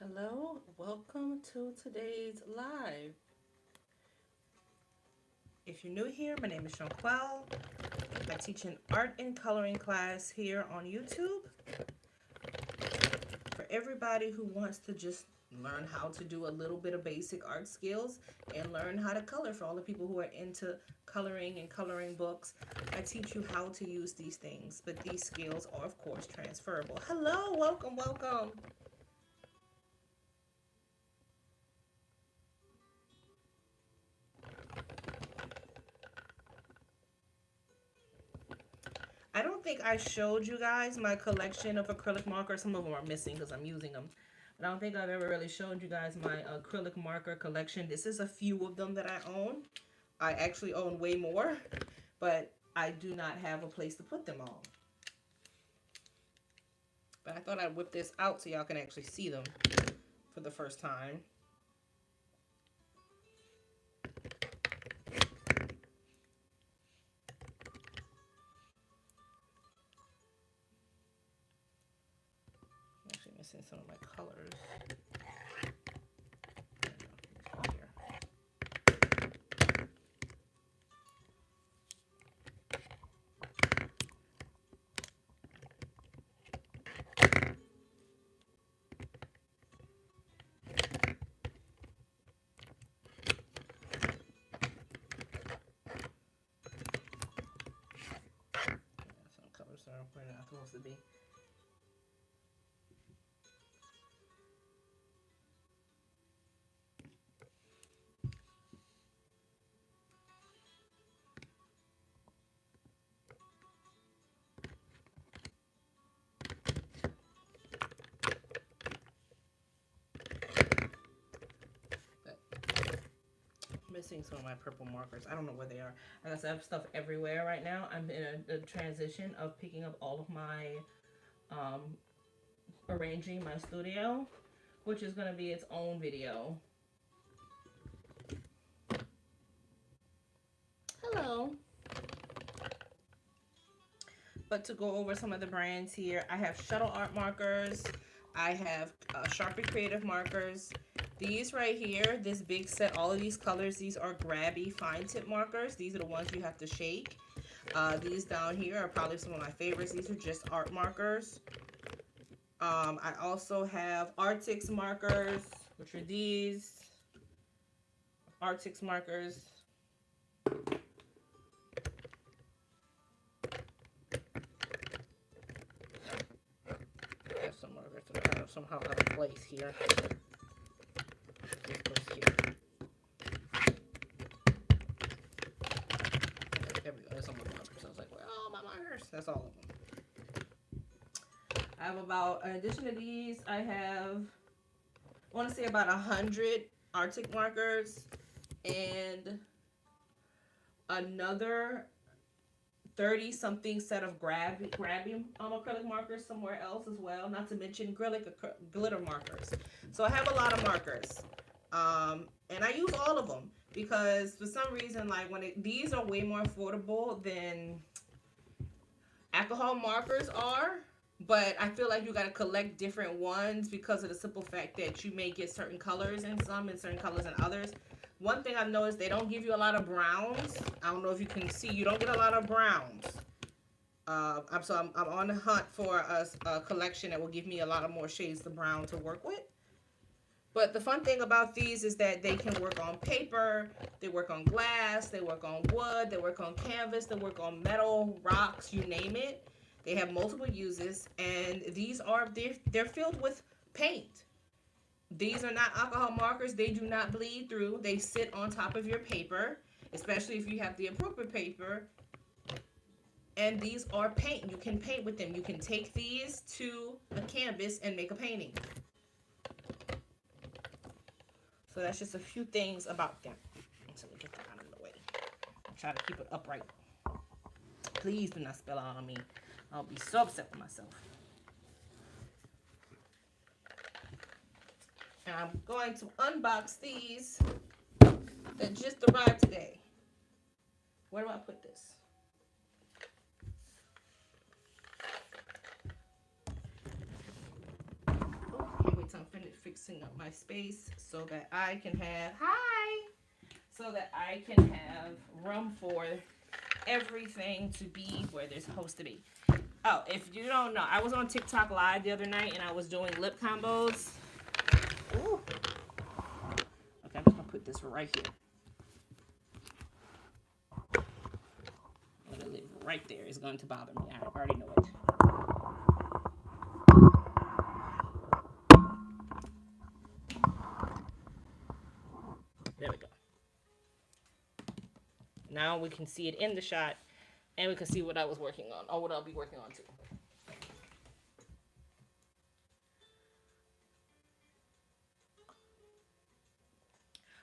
Hello, welcome to today's live. If you're new here, my name is Jonquel. I teach an art and coloring class here on YouTube for everybody who wants to just learn how to do a little bit of basic art skills and learn how to color. For all the people who are into coloring and coloring books, I teach you how to use these things, but these skills are, of course, transferable. Hello, welcome, welcome. I don't think I showed you guys my collection of acrylic markers. Some of them are missing because I'm using them. But I don't think I've ever really showed you guys my acrylic marker collection. This is a few of them that I own. I actually own way more, but I do not have a place to put them all. But I thought I'd whip this out so y'all can actually see them for the first time. I'm actually missing some of my colors. Some colors are where they're not supposed to be. Missing some of my purple markers. I don't know where they are. I guess I have stuff everywhere right now. I'm in a transition of picking up all of my um, arranging my studio, which is going to be its own video. Hello. But to go over some of the brands here, I have Shuttle Art markers. I have Sharpie Creative markers. These right here, this big set, all of these colors, these are grabby fine tip markers. These are the ones you have to shake. These down here are probably some of my favorites. These are just art markers. I also have Artix markers, which are these. Artix markers. I have some markers that are somehow out of place here. There we go. There's some more markers. I was like, well, all my markers. That's all of them. I have about, in addition to these, I want to say about 100 Arctic markers and another 30 something set of grabby acrylic markers somewhere else as well, not to mention glitter markers. So I have a lot of markers, and I use all of them because for some reason, like these are way more affordable than alcohol markers are. But I feel like you got to collect different ones because of the simple fact that you may get certain colors in some and certain colors in others. One thing I've noticed, they don't give you a lot of browns. I don't know if you can see, you don't get a lot of browns. I'm on the hunt for a collection that will give me a lot of more shades of brown to work with. But the fun thing about these is that they can work on paper, they work on glass, they work on wood, they work on canvas, they work on metal, rocks, you name it. They have multiple uses, and these are they're filled with paint. These are not alcohol markers. They do not bleed through. They sit on top of your paper, especially if you have the appropriate paper. And these are paint. You can paint with them. You can take these to a canvas and make a painting. So that's just a few things about them. So we get that out of the way. I'll try to keep it upright. Please do not spill out on me. I'll be so upset with myself. And I'm going to unbox these that just arrived today. Where do I put this? Oh, can't wait till I'm finished boxing up my space so that I can have, so that I can have room for everything to be where they're supposed to be. Oh, if you don't know, I was on TikTok Live the other night and I was doing lip combos. Ooh. Okay, I'm just gonna put this right here. I'm gonna leave it right there. It's going to bother me. I already know it. There we go. Now we can see it in the shot, and we can see what I was working on, or what I'll be working on too.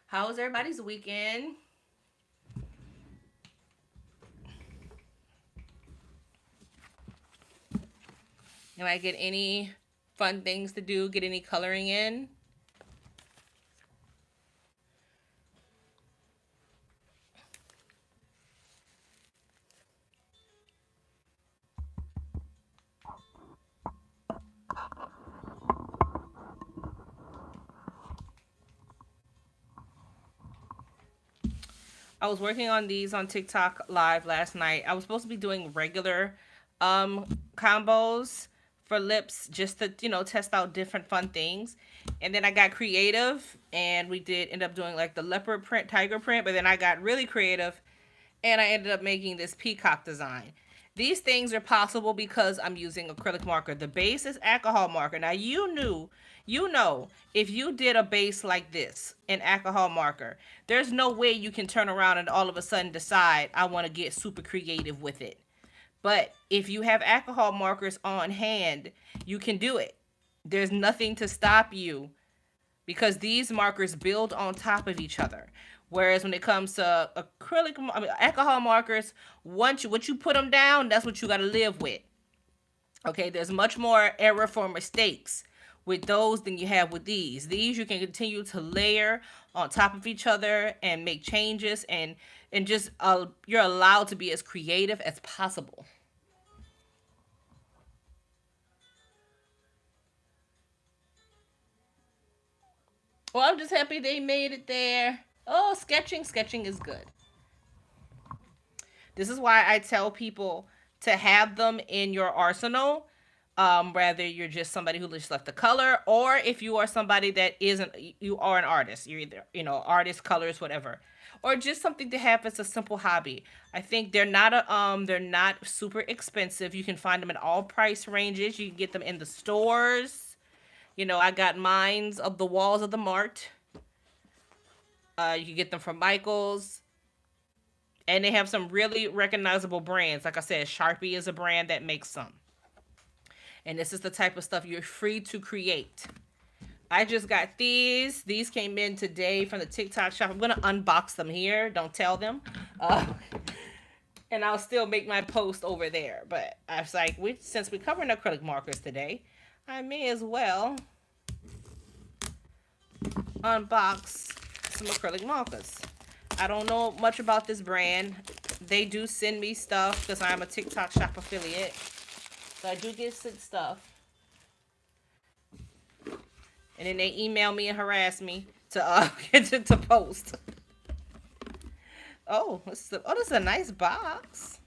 How was everybody's weekend? Did I get any fun things to do? Get any coloring in? I was working on these on TikTok Live last night. I was supposed to be doing regular combos for lips just to, you know, test out different fun things. And then I got creative and we did end up doing like the leopard print, tiger print, but then I got really creative and I ended up making this peacock design. These things are possible because I'm using acrylic marker. The base is alcohol marker. Now you know, if you did a base like this in alcohol marker, there's no way you can turn around and all of a sudden decide I want to get super creative with it. But if you have alcohol markers on hand, you can do it. There's nothing to stop you because these markers build on top of each other. Whereas when it comes to alcohol markers, what you put them down, that's what you got to live with. Okay, there's much more error for mistakes with those than you have with these. These you can continue to layer on top of each other and make changes and just you're allowed to be as creative as possible. Well, I'm just happy they made it there. Oh, sketching is good. This is why I tell people to have them in your arsenal. Whether you're just somebody who just left the color, or if you are somebody that isn't, you are an artist. You're either, artist, colors, whatever, or just something to have as a simple hobby. I think they're not super expensive. You can find them in all price ranges. You can get them in the stores. I got mines of the walls of the Mart. You can get them from Michael's. And they have some really recognizable brands. Like I said, Sharpie is a brand that makes some. And this is the type of stuff you're free to create. I just got these. These came in today from the TikTok shop. I'm going to unbox them here. Don't tell them. And I'll still make my post over there. But I was like, since we're covering acrylic markers today, I may as well unbox some acrylic markers. I don't know much about this brand. They do send me stuff because I'm a TikTok shop affiliate. So I do get sent stuff. And then they email me and harass me to to post. Oh, this is a nice box.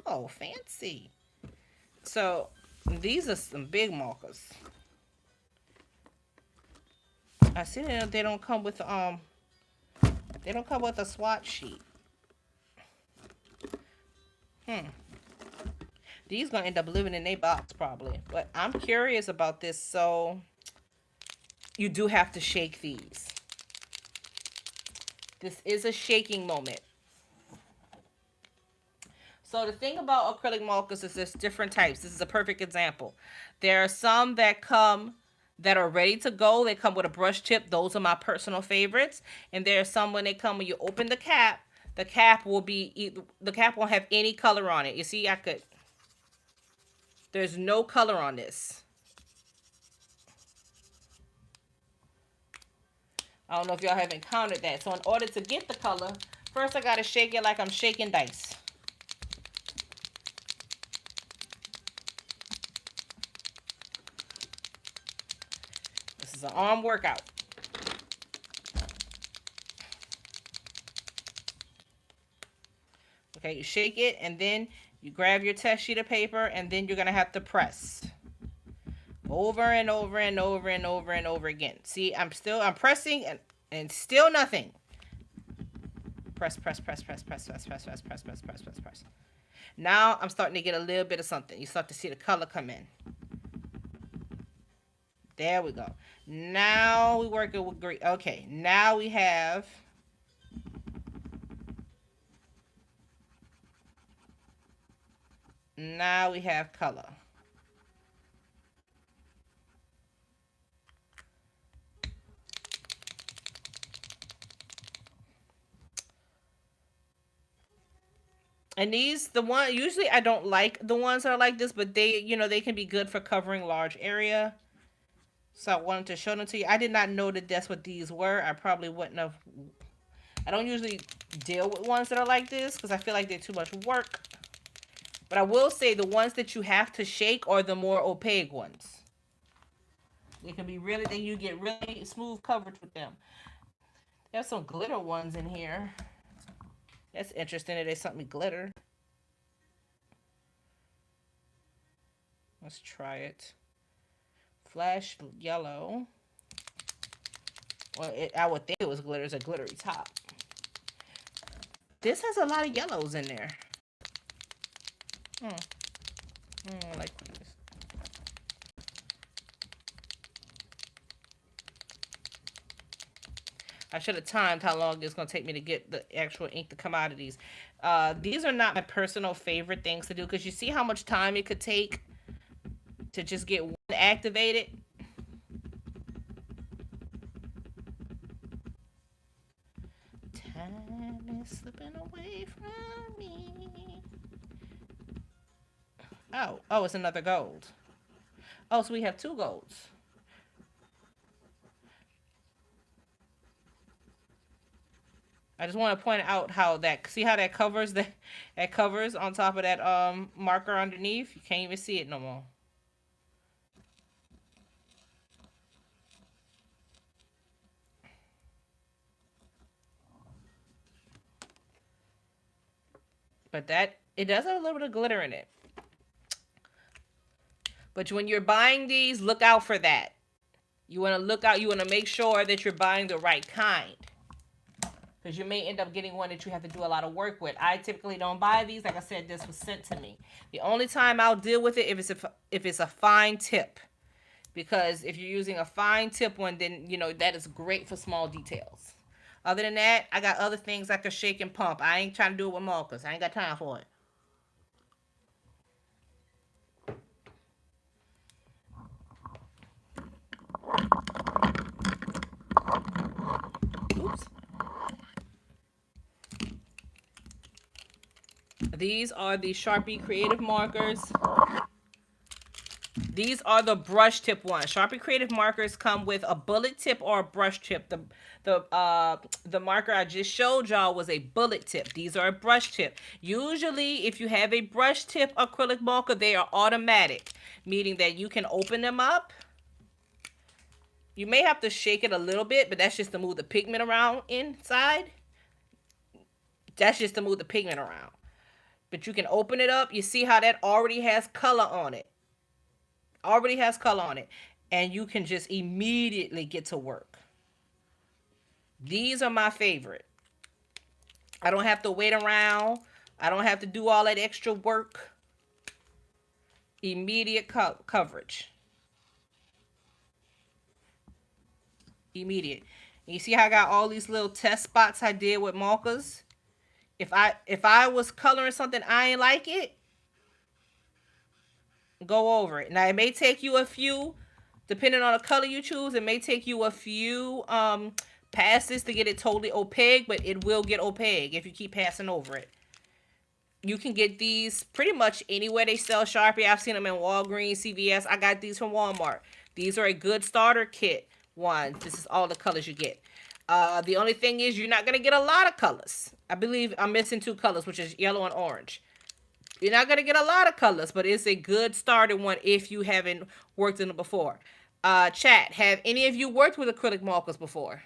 Oh, fancy. So these are some big markers. I see that they don't come with they don't come with a swatch sheet. These gonna end up living in their box probably. But I'm curious about this, so you do have to shake these. This is a shaking moment. So the thing about acrylic markers is there's different types. This is a perfect example. There are some that come that are ready to go. They come with a brush tip. Those are my personal favorites. And there are some when you open the cap won't have any color on it. You see, there's no color on this. I don't know if y'all have encountered that. So in order to get the color, first I gotta shake it like I'm shaking dice. This is an arm workout. Okay, you shake it, and then you grab your test sheet of paper, and then you're going to have to press. Over and over and over and over and over again. See, I'm pressing, and still nothing. Press, press, press, press, press, press, press, press, press, press, press, press, press. Now I'm starting to get a little bit of something. You start to see the color come in. There we go. Now we working with green. Okay, now we have color. And usually I don't like the ones that are like this, but they can be good for covering large area. So I wanted to show them to you. I did not know that that's what these were. I probably wouldn't have. I don't usually deal with ones that are like this because I feel like they're too much work. But I will say the ones that you have to shake are the more opaque ones. They can be really, then you get really smooth coverage with them. There's some glitter ones in here. That's interesting that there's something glitter. Let's try it. Flash yellow. Well, I would think it was glitter. It's a glittery top. This has a lot of yellows in there. I like this. I should have timed how long it's going to take me to get the actual ink to come out of these. These are not my personal favorite things to do because you see how much time it could take to just get one activated. Time is slipping away from me. Oh, it's another gold. Oh, so we have two golds. I just want to point out how see how that covers that covers on top of that marker underneath? You can't even see it no more. But it does have a little bit of glitter in it. But when you're buying these, look out for that. You want to look out, you want to make sure that you're buying the right kind. Because you may end up getting one that you have to do a lot of work with. I typically don't buy these. Like I said, this was sent to me. The only time I'll deal with it if it's a fine tip. Because if you're using a fine tip one, then, that is great for small details. Other than that, I got other things I can shake and pump. I ain't trying to do it with markers. I ain't got time for it. Oops. These are the Sharpie Creative markers. These are the brush tip ones. Sharpie Creative markers come with a bullet tip or a brush tip. The marker I just showed y'all was a bullet tip. These are a brush tip. Usually, if you have a brush tip acrylic marker, they are automatic, meaning that you can open them up. You may have to shake it a little bit, but that's just to move the pigment around inside. That's just to move the pigment around. But you can open it up. You see how that already has color on it. Already has color on it. And you can just immediately get to work. These are my favorite. I don't have to wait around. I don't have to do all that extra work. Immediate coverage. Immediate. And you see how I got all these little test spots I did with markers? If I was coloring something I ain't like it, go over it. Now it may take you a few, depending on the color you choose, it may take you a few passes to get it totally opaque, but it will get opaque if you keep passing over it. You can get these pretty much anywhere they sell Sharpie. I've seen them in Walgreens, CVS. I got these from Walmart. These are a good starter kit ones. This is all the colors you get. The only thing is you're not going to get a lot of colors. I believe I'm missing 2 colors, which is yellow and orange. You're not going to get a lot of colors, but it's a good starter one if you haven't worked in it before. Chat, have any of you worked with acrylic markers before?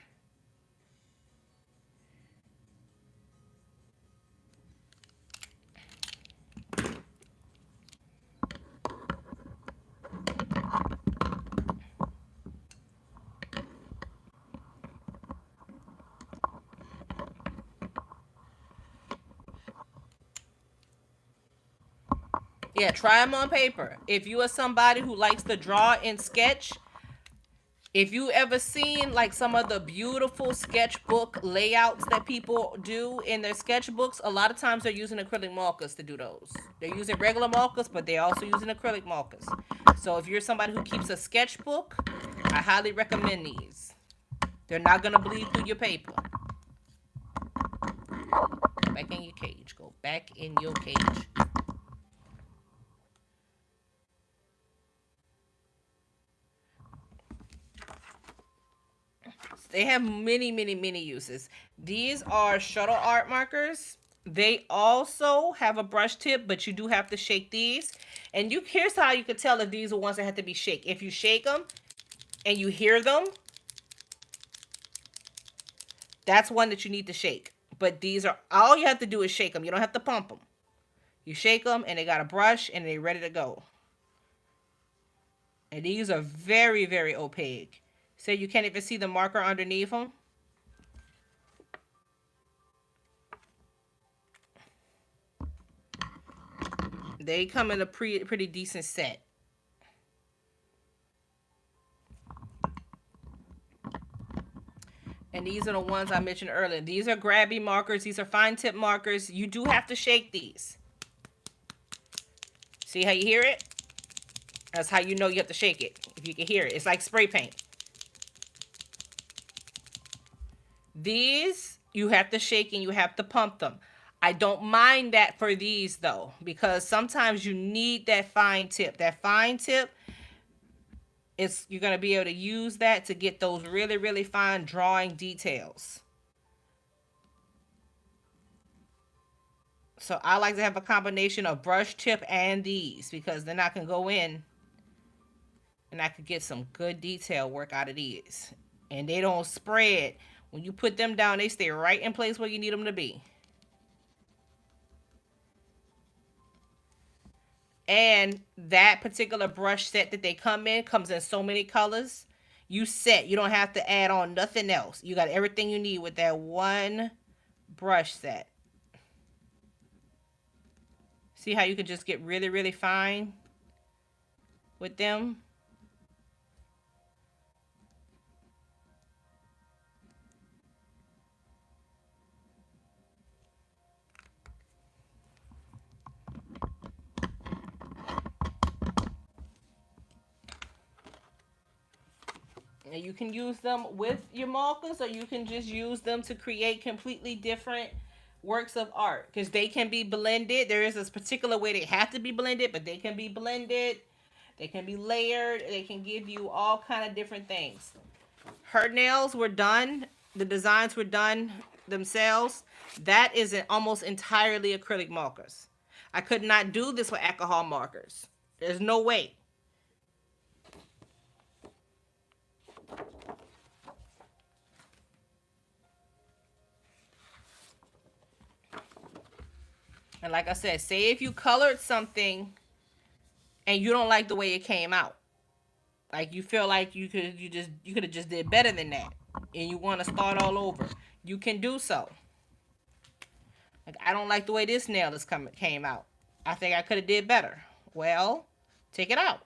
Yeah, try them on paper. If you are somebody who likes to draw and sketch, if you ever seen like some of the beautiful sketchbook layouts that people do in their sketchbooks, a lot of times they're using acrylic markers to do those. They're using regular markers, but they're also using acrylic markers. So if you're somebody who keeps a sketchbook, I highly recommend these. They're not gonna bleed through your paper. Back in your cage. Go back in your cage. They have many, many, many uses. These are shuttle art markers. They also have a brush tip, but you do have to shake these. And here's how you can tell if these are ones that have to be shake. If you shake them and you hear them, that's one that you need to shake. But these are, all you have to do is shake them. You don't have to pump them. You shake them and they got a brush and they're ready to go. And these are very, very opaque. So you can't even see the marker underneath them. They come in a pretty decent set. And these are the ones I mentioned earlier. These are grabby markers. These are fine tip markers. You do have to shake these. See how you hear it? That's how you know you have to shake it. If you can hear it. It's like spray paint. These, you have to shake and you have to pump them. I don't mind that for these though, because sometimes you need that fine tip. That fine tip, you're going to be able to use that to get those really, really fine drawing details. So I like to have a combination of brush tip and these, because then I can go in and I could get some good detail work out of these. And they don't spread. When you put them down, they stay right in place where you need them to be. And that particular brush set that they come in comes in so many colors. You don't have to add on nothing else. You got everything you need with that one brush set. See how you can just get really, really fine with them? And you can use them with your markers, or you can just use them to create completely different works of art, because they can be blended. There is this particular way they have to be blended, but they can be blended. They can be layered. They can give you all kind of different things. Her nails were done. The designs were done themselves. That is almost entirely acrylic markers. I could not do this with alcohol markers. There's no way. And like I said, say if you colored something and you don't like the way it came out, like you feel like you could have just did better than that, and you want to start all over, you can do so. Like, I don't like the way this nail came out. I think I could have did better. Well, take it out.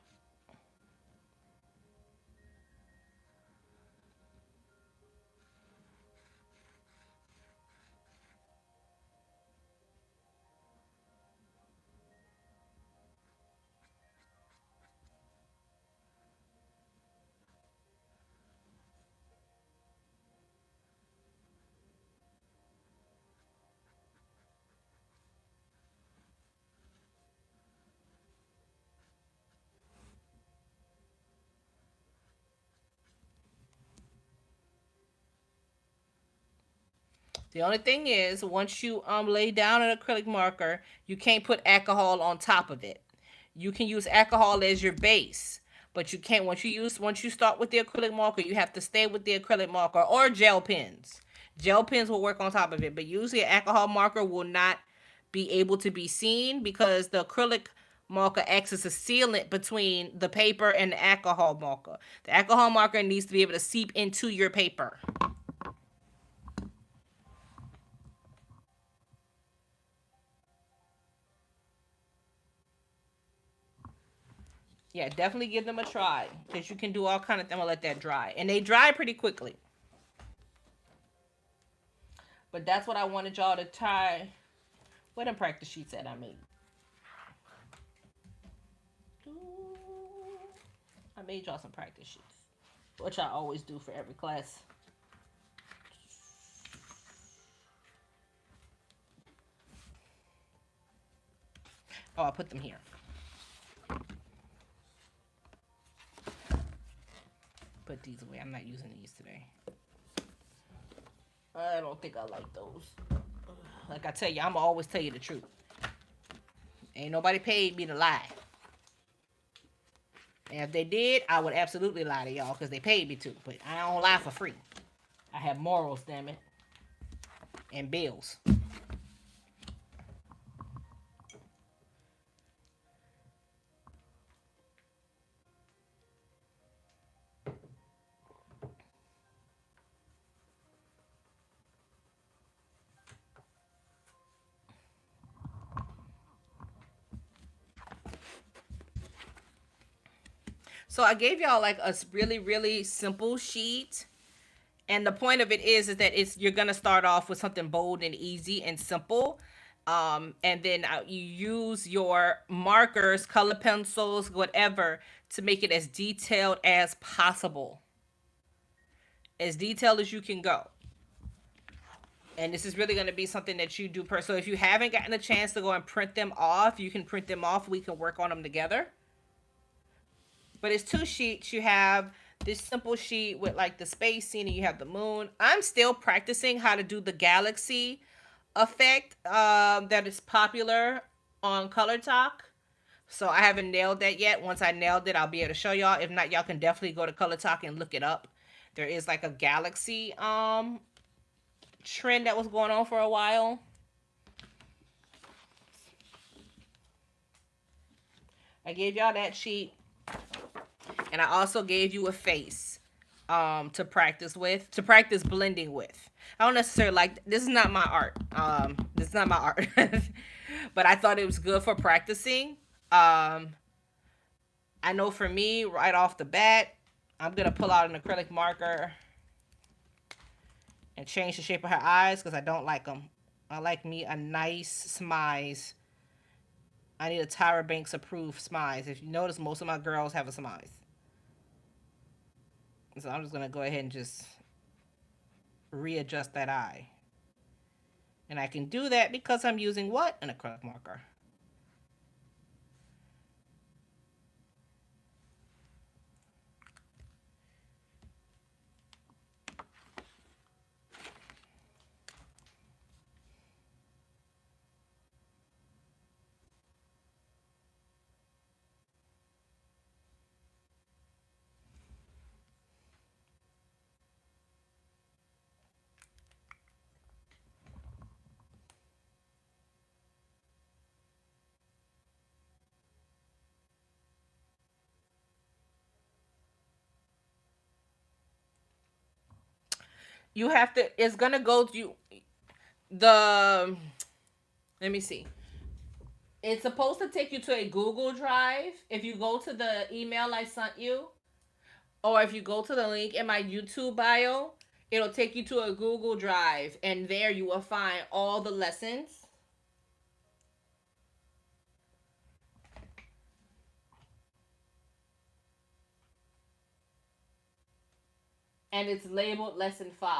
The only thing is, once you lay down an acrylic marker, you can't put alcohol on top of it. You can use alcohol as your base, But you can't once you start with the acrylic marker, you have to stay with the acrylic marker or gel pens. Gel pens will work on top of it, but usually an alcohol marker will not be able to be seen because the acrylic marker acts as a sealant between the paper and the alcohol marker. The alcohol marker needs to be able to seep into your paper. Yeah, definitely give them a try because you can do all kind of things. I'm gonna let that dry, and they dry pretty quickly. But that's what I wanted y'all to try. What them practice sheets that I made? I made y'all some practice sheets, which I always do for every class. Oh, I put them here. Put these away. I'm not using these today. I don't think I like those. Like I tell you, I'm always tell you the truth. Ain't nobody paid me to lie. And if they did, I would absolutely lie to y'all because they paid me to. But I don't lie for free. I have morals, damn it. And bills. So I gave y'all like a really, really simple sheet. And the point of it is that you're gonna start off with something bold and easy and simple. And then you use your markers, color pencils, whatever, to make it as detailed as possible. As detailed as you can go. And this is really going to be something that you do so if you haven't gotten a chance to go and print them off, you can print them off. We can work on them together. But it's two sheets. You have this simple sheet with like the space scene and you have the moon. I'm still practicing how to do the galaxy effect that is popular on Color Talk. So I haven't nailed that yet. Once I nailed it, I'll be able to show y'all. If not, y'all can definitely go to Color Talk and look it up. There is like a galaxy trend that was going on for a while. I gave y'all that sheet. And I also gave you a face to practice blending with. I don't necessarily like this is not my art. This is not my art. But I thought it was good for practicing. I know for me, right off the bat, I'm gonna pull out an acrylic marker and change the shape of her eyes because I don't like them. I like me a nice smize. I need a Tyra Banks approved smize. If you notice, most of my girls have a smize. So I'm just going to go ahead and just readjust that eye. And I can do that because I'm using what? An acrylic marker. You have to, it's going to go to the, let me see. It's supposed to take you to a Google Drive. If you go to the email I sent you, or if you go to the link in my YouTube bio, it'll take you to a Google Drive, and there you will find all the lessons. And it's labeled lesson 5.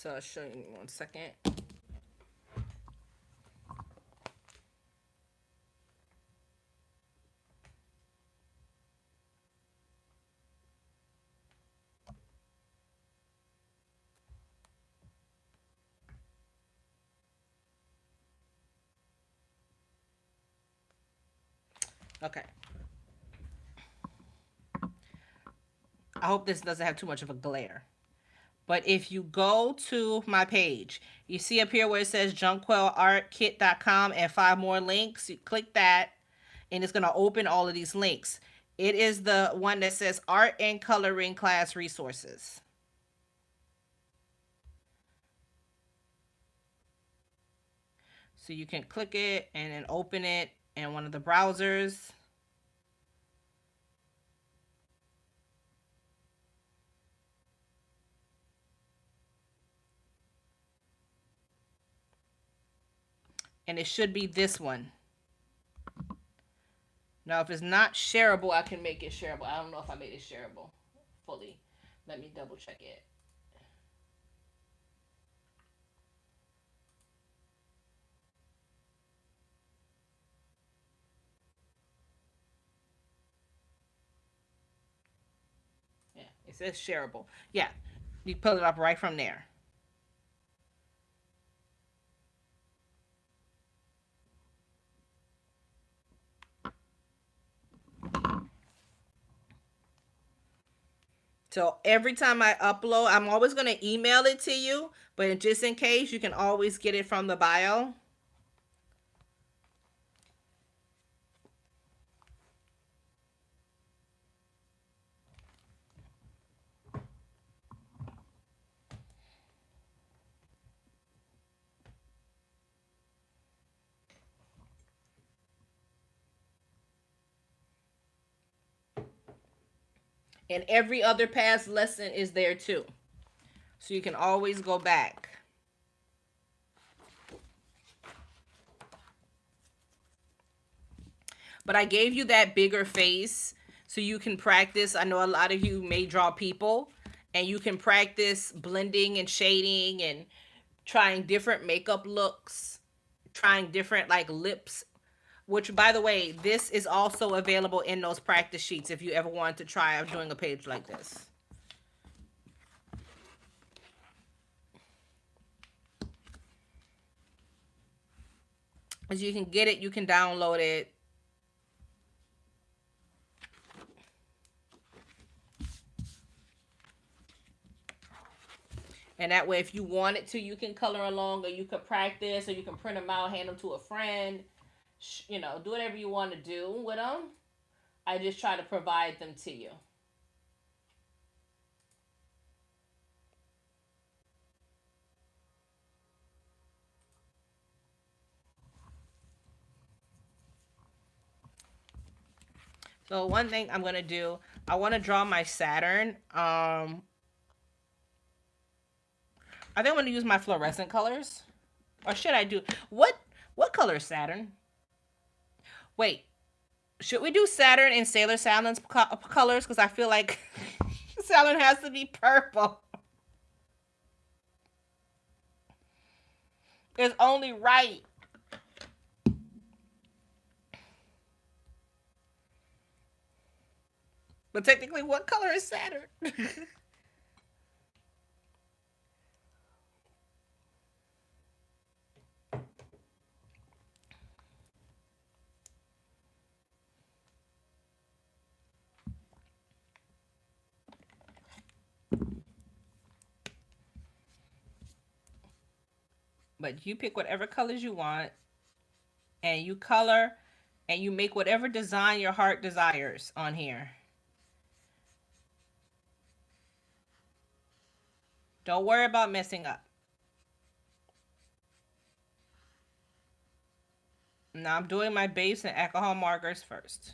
So I'll show you in 1 second. Okay. I hope this doesn't have too much of a glare. But if you go to my page, you see up here where it says jonquelartkit.com and 5 more links. You click that, and it's going to open all of these links. It is the one that says Art and Coloring Class Resources. So you can click it and then open it in one of the browsers. And it should be this one. Now, if it's not shareable, I can make it shareable. I don't know if I made it shareable fully. Let me double check it. Yeah, it says shareable. Yeah, you pull it up right from there. So every time I upload, I'm always going to email it to you, but just in case, you can always get it from the bio. And every other past lesson is there too. So you can always go back. But I gave you that bigger face so you can practice. I know a lot of you may draw people, and you can practice blending and shading and trying different makeup looks, trying different like lips, which by the way, this is also available in those practice sheets if you ever want to try doing a page like this. As you can get it, you can download it. And that way, if you wanted to, you can color along, or you could practice, or you can print them out, hand them to a friend. You know, do whatever you want to do with them. I just try to provide them to you. So one thing I'm going to do, I want to draw my Saturn. I think I'm going to use my fluorescent colors. Or should I do... What color is Saturn? Wait. Should we do Saturn in Sailor Salmon's colors? Because I feel like Saturn has to be purple. It's only right. But technically, what color is Saturn? But you pick whatever colors you want, and you color, and you make whatever design your heart desires on here. Don't worry about messing up. Now I'm doing my base and alcohol markers first.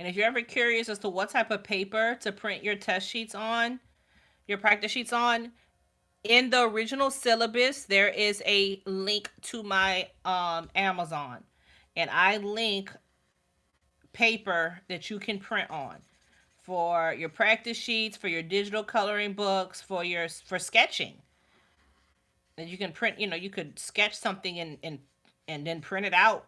And if you're ever curious as to what type of paper to print your test sheets on, your practice sheets on, in the original syllabus, there is a link to my Amazon. And I link paper that you can print on for your practice sheets, for your digital coloring books, for sketching. And you can print, you could sketch something and then print it out.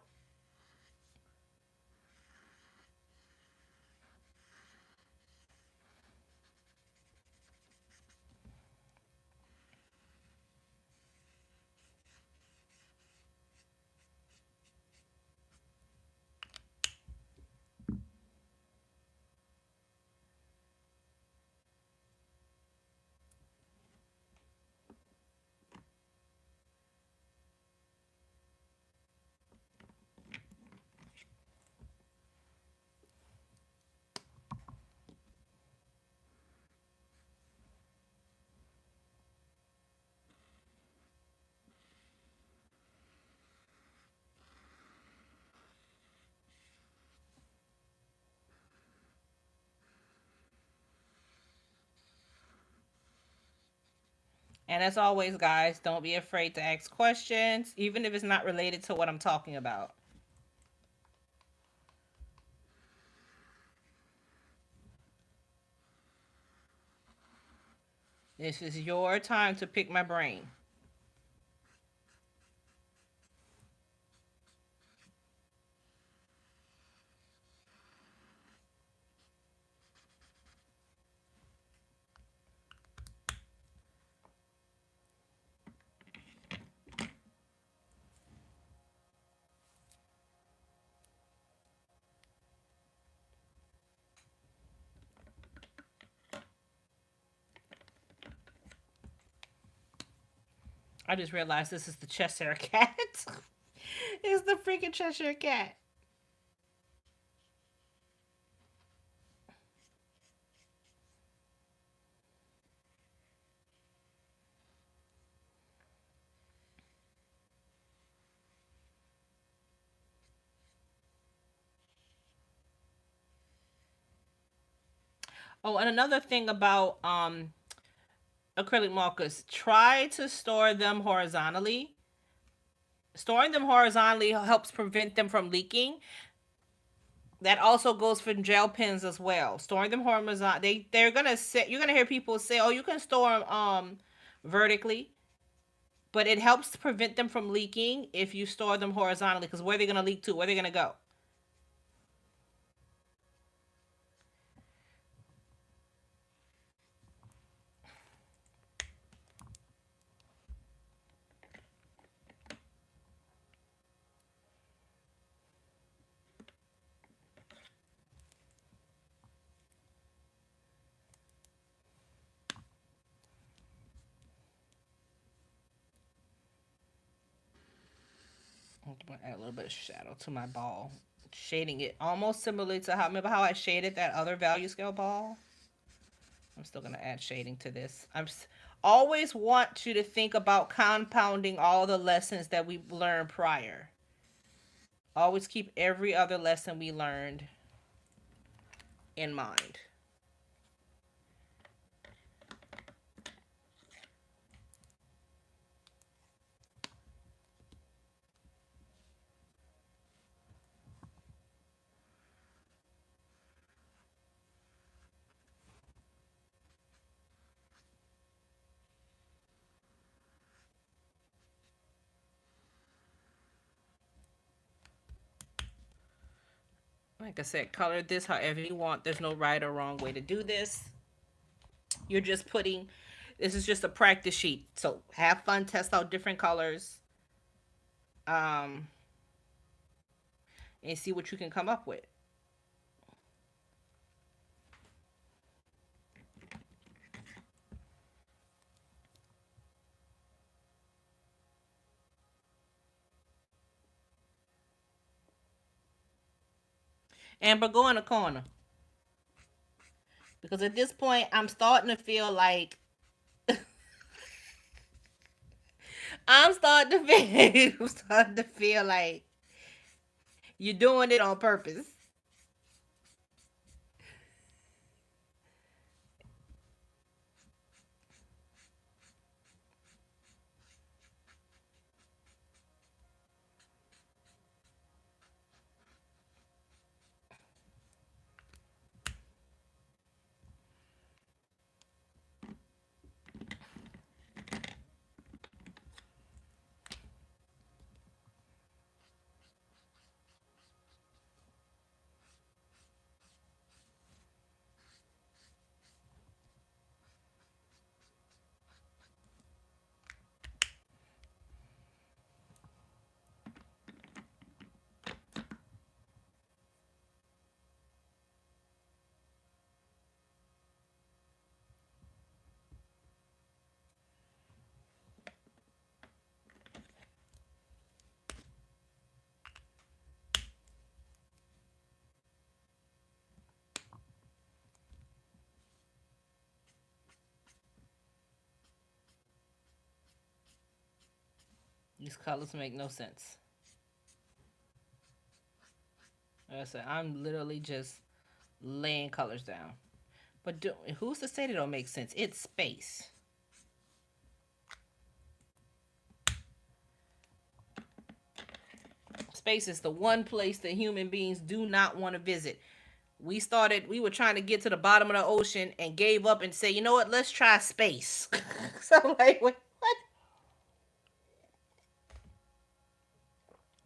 And as always, guys, don't be afraid to ask questions, even if it's not related to what I'm talking about. This is your time to pick my brain. I just realized this is the Cheshire Cat. It's the freaking Cheshire Cat. Oh, and another thing about acrylic markers, try to store them horizontally. Storing them horizontally helps prevent them from leaking. That also goes for gel pens as well. Storing them horizontal, they're gonna sit. You're gonna hear people say, "Oh, you can store them vertically," but it helps to prevent them from leaking if you store them horizontally. Because where are they gonna leak to? Where are they gonna go? I'm gonna add a little bit of shadow to my ball, shading it almost similarly to how, remember how I shaded that other value scale ball. I'm still gonna add shading to this. Always want you to think about compounding all the lessons that we learned prior. Always keep every other lesson we learned in mind. Like I said, color this however you want. There's no right or wrong way to do this. You're just putting, this is just a practice sheet. So have fun, test out different colors, um, and see what you can come up with. Amber, go in the corner. Because at this point, I'm starting to feel like I'm starting to feel I'm starting to feel like you're doing it on purpose. These colors make no sense. Like I said, I'm literally just laying colors down. But who's to say they don't make sense? It's space. Space is the one place that human beings do not want to visit. We were trying to get to the bottom of the ocean and gave up and say, you know what, let's try space. So like, what?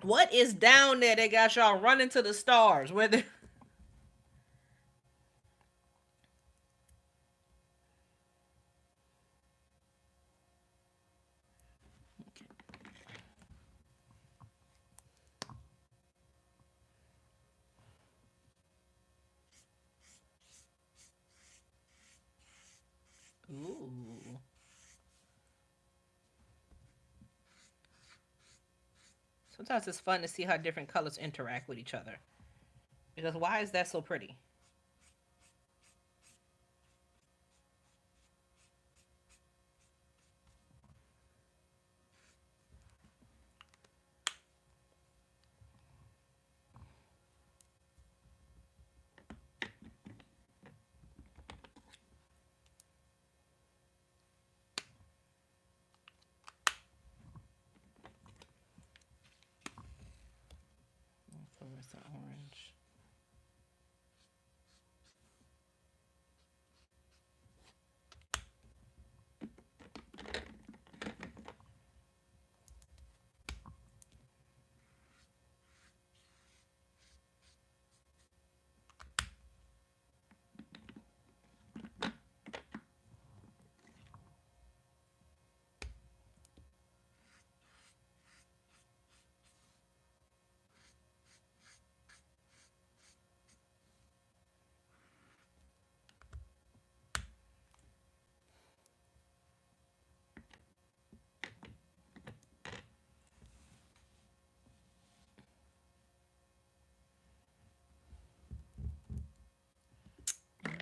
What is down there that got y'all running to the stars? Whether ooh. Sometimes it's fun to see how different colors interact with each other. Because why is that so pretty? Fluorescent orange.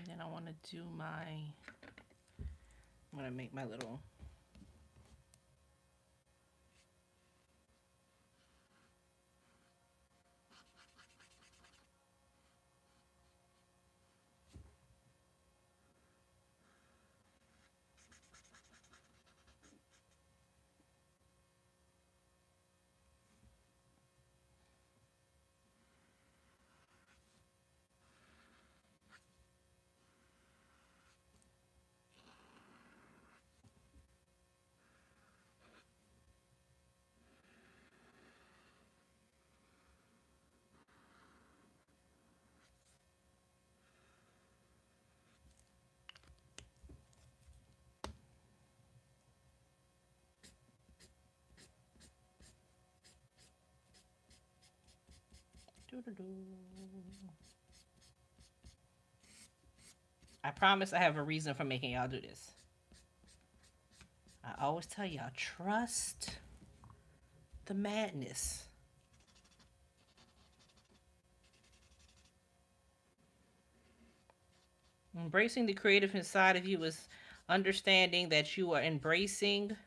And then I want to do I'm going to make my little I promise I have a reason for making y'all do this. I always tell y'all, trust the madness. Embracing the creative inside of you is understanding that you are embracing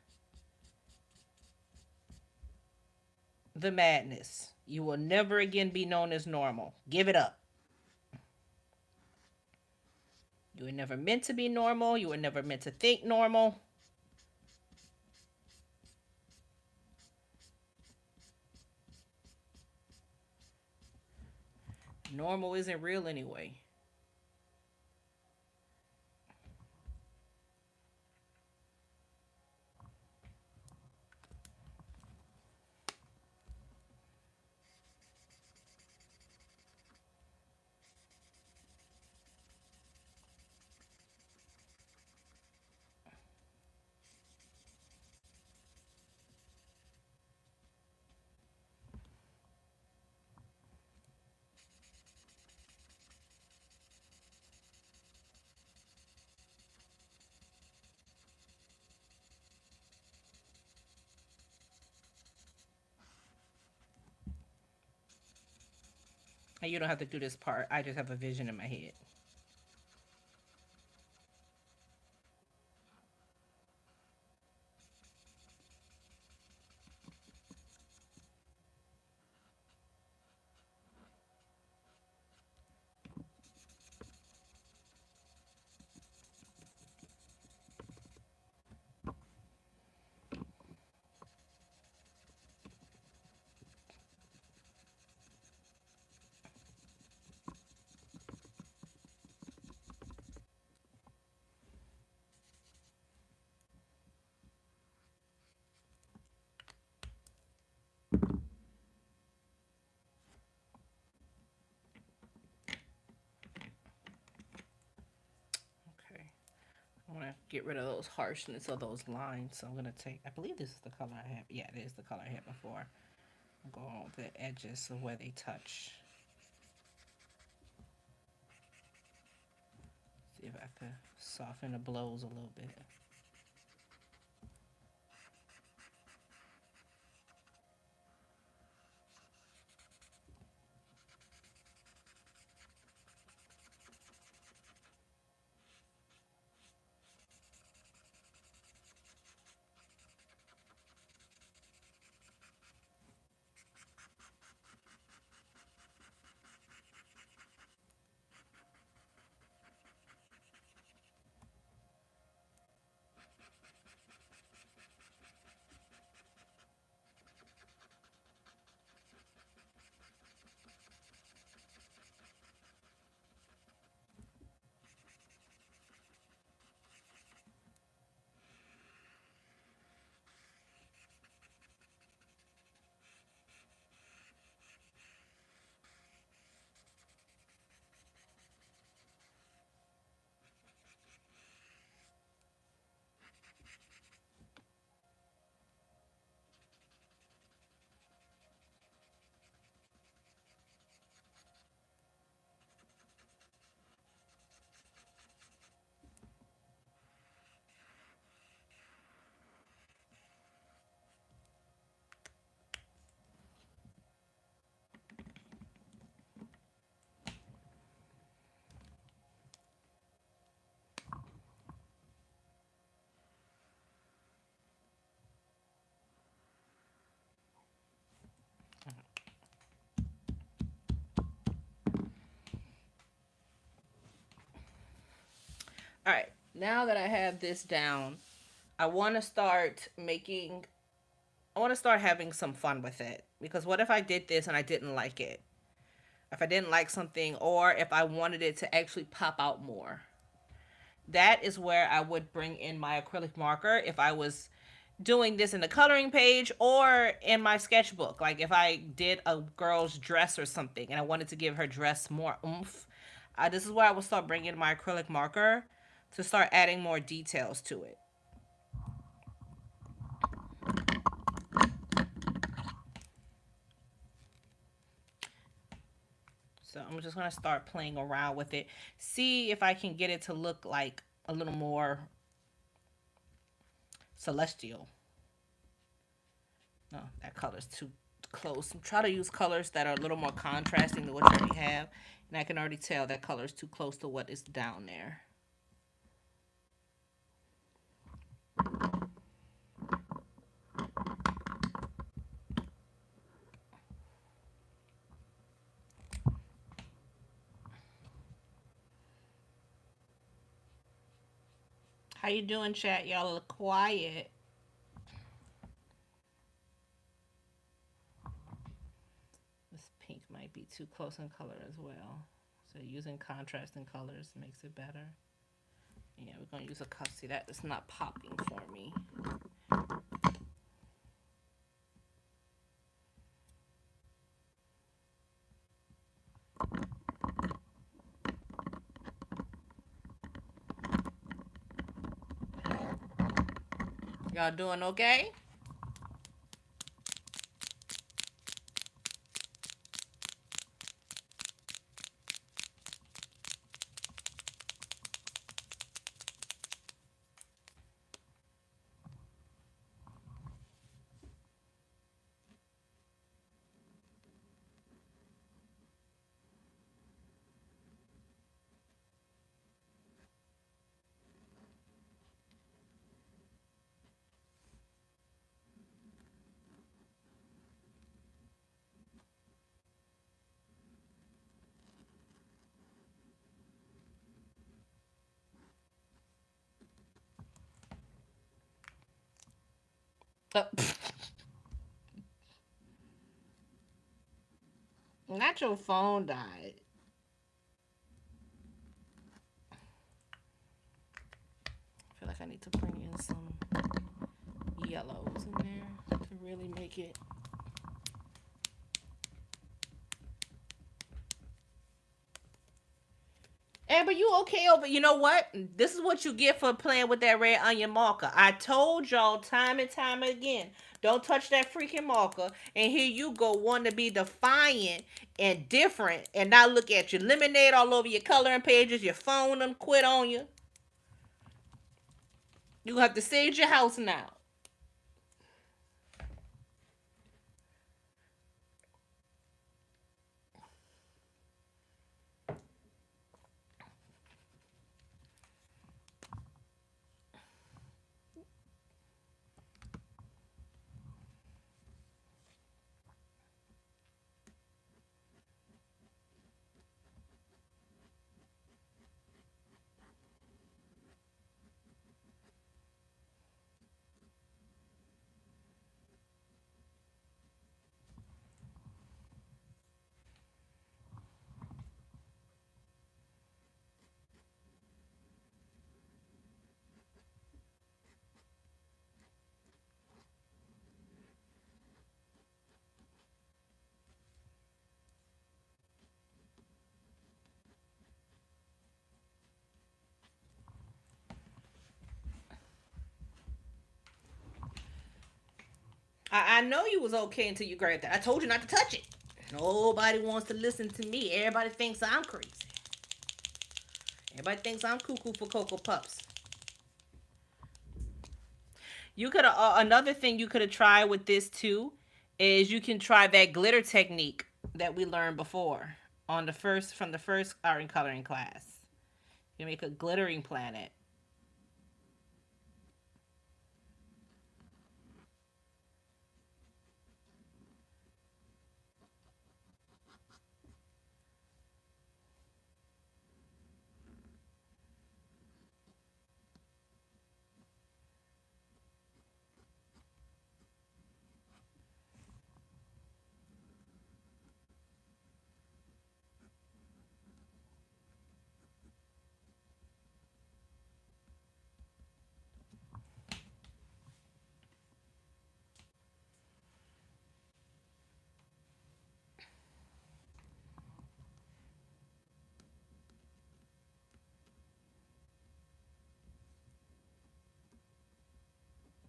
the madness. You will never again be known as normal. Give it up. You were never meant to be normal. You were never meant to think normal. Normal isn't real anyway. And you don't have to do this part. I just have a vision in my head. get rid of those harshness of those lines. So I'm gonna take, I believe this is the color I have. Yeah, it is the color I had before. I'll go on the edges of where they touch. See if I can soften the blows a little bit. All right, now that I have this down, I want to start making, I want to start having some fun with it. Because what if I did this and I didn't like it? If I didn't like something, or if I wanted it to actually pop out more, that is where I would bring in my acrylic marker if I was doing this in the coloring page or in my sketchbook. Like if I did a girl's dress or something and I wanted to give her dress more oomph, this is where I would start bringing in my acrylic marker to start adding more details to it. So I'm just going to start playing around with it. See if I can get it to look like a little more celestial. No, that color's too close. I'm trying to use colors that are a little more contrasting to what you already have. And I can already tell that color is too close to what is down there. How you doing, chat? Y'all look quiet. This pink might be too close in color as well. So using contrasting colors makes it better. Yeah, we're going to use a color. See, that is not popping for me. Y'all doing okay? Not your phone died. I feel like I need to bring in some yellows in there to really make it. Amber, you okay over? You know what? This is what you get for playing with that red onion marker. I told y'all time and time again, don't touch that freaking marker. And here you go, wanting to be defiant and different, and now look at you, lemonade all over your coloring pages. Your phone them quit on you. You gonna have to sage your house now. I know you was okay until you grabbed that. I told you not to touch it. Nobody wants to listen to me. Everybody thinks I'm crazy. Everybody thinks I'm cuckoo for Cocoa Puffs. You could another thing you could have tried with this too is you can try that glitter technique that we learned before on the first from the first art and coloring class. You make a glittering planet.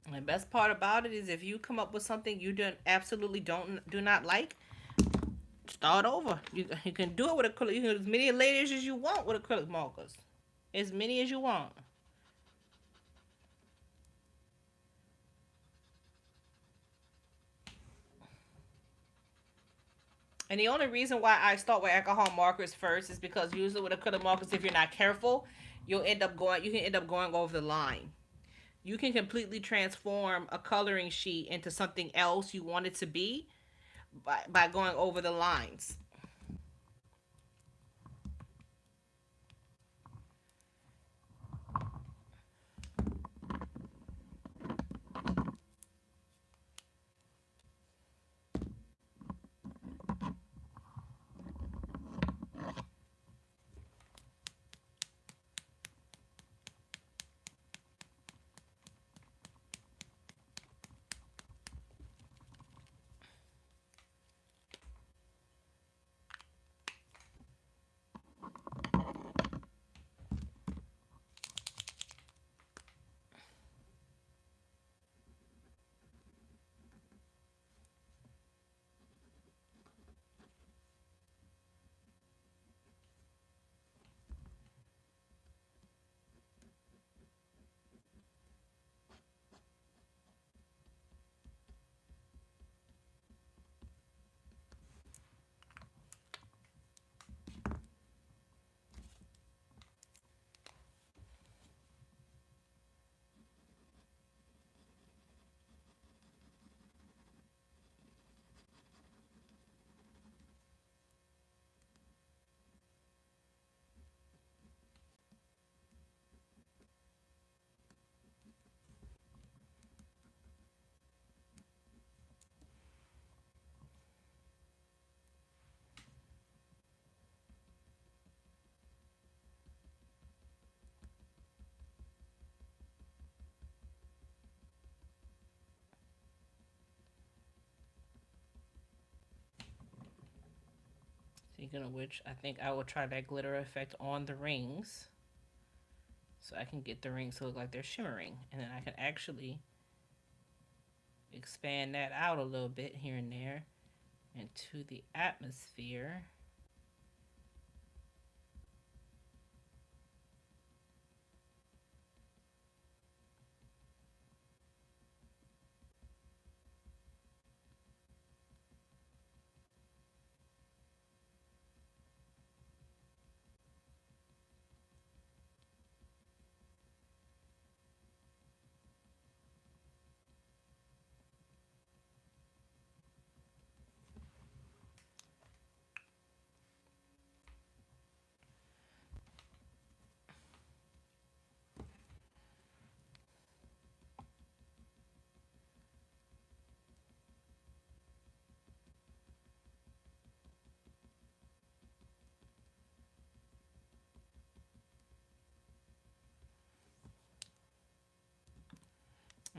And the best part about it is if you come up with something you don't absolutely don't do not like, start over. You can do it with acrylic. You can do as many layers as you want with acrylic markers, as many as you want. And the only reason why I start with alcohol markers first is because usually with acrylic markers, if you're not careful, you'll end up going. You can end up going over the line. You can completely transform a coloring sheet into something else you want it to be by going over the lines. Speaking of which, I think I will try that glitter effect on the rings. So I can get the rings to look like they're shimmering. And then I can actually expand that out a little bit here and there into the atmosphere.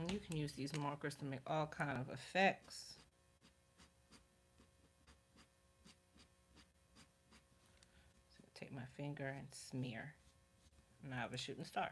And you can use these markers to make all kind of effects. So take my finger and smear. And I have a shooting star.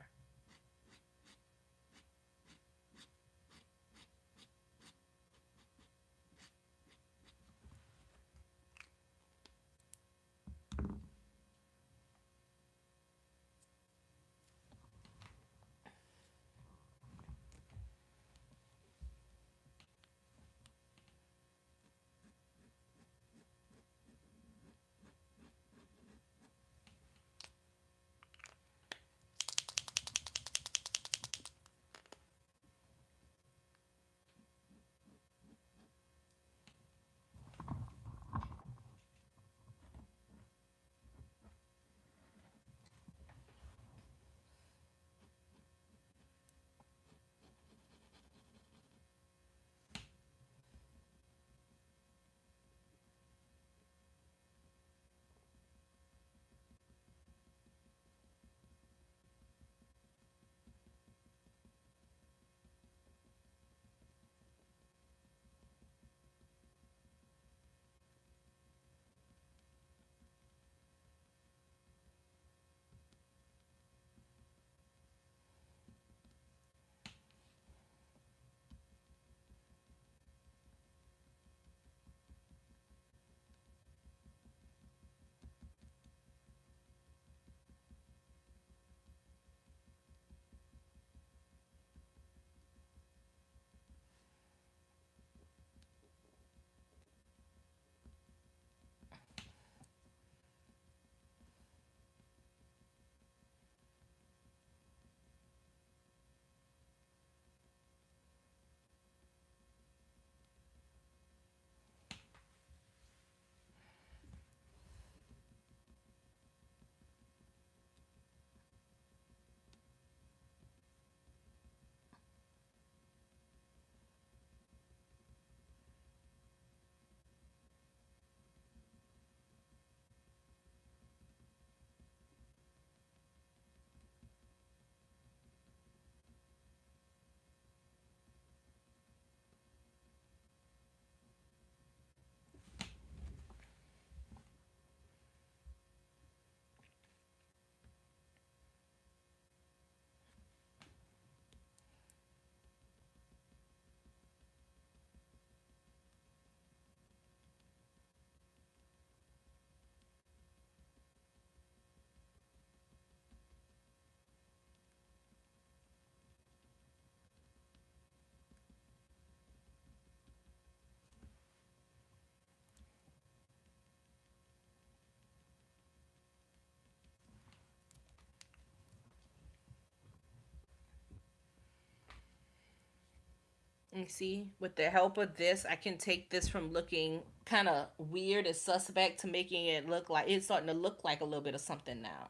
You see, with the help of this, I can take this from looking kind of weird and suspect to making it look like it's starting to look like a little bit of something now.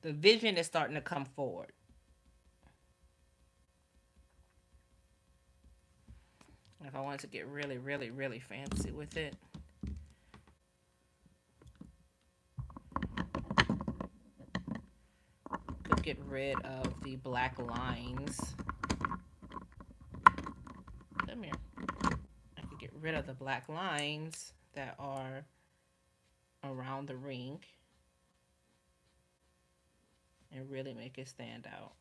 The vision is starting to come forward. If I wanted to get really, really, really fancy with it, could get rid of the black lines rid of the black lines that are around the ring and really make it stand out.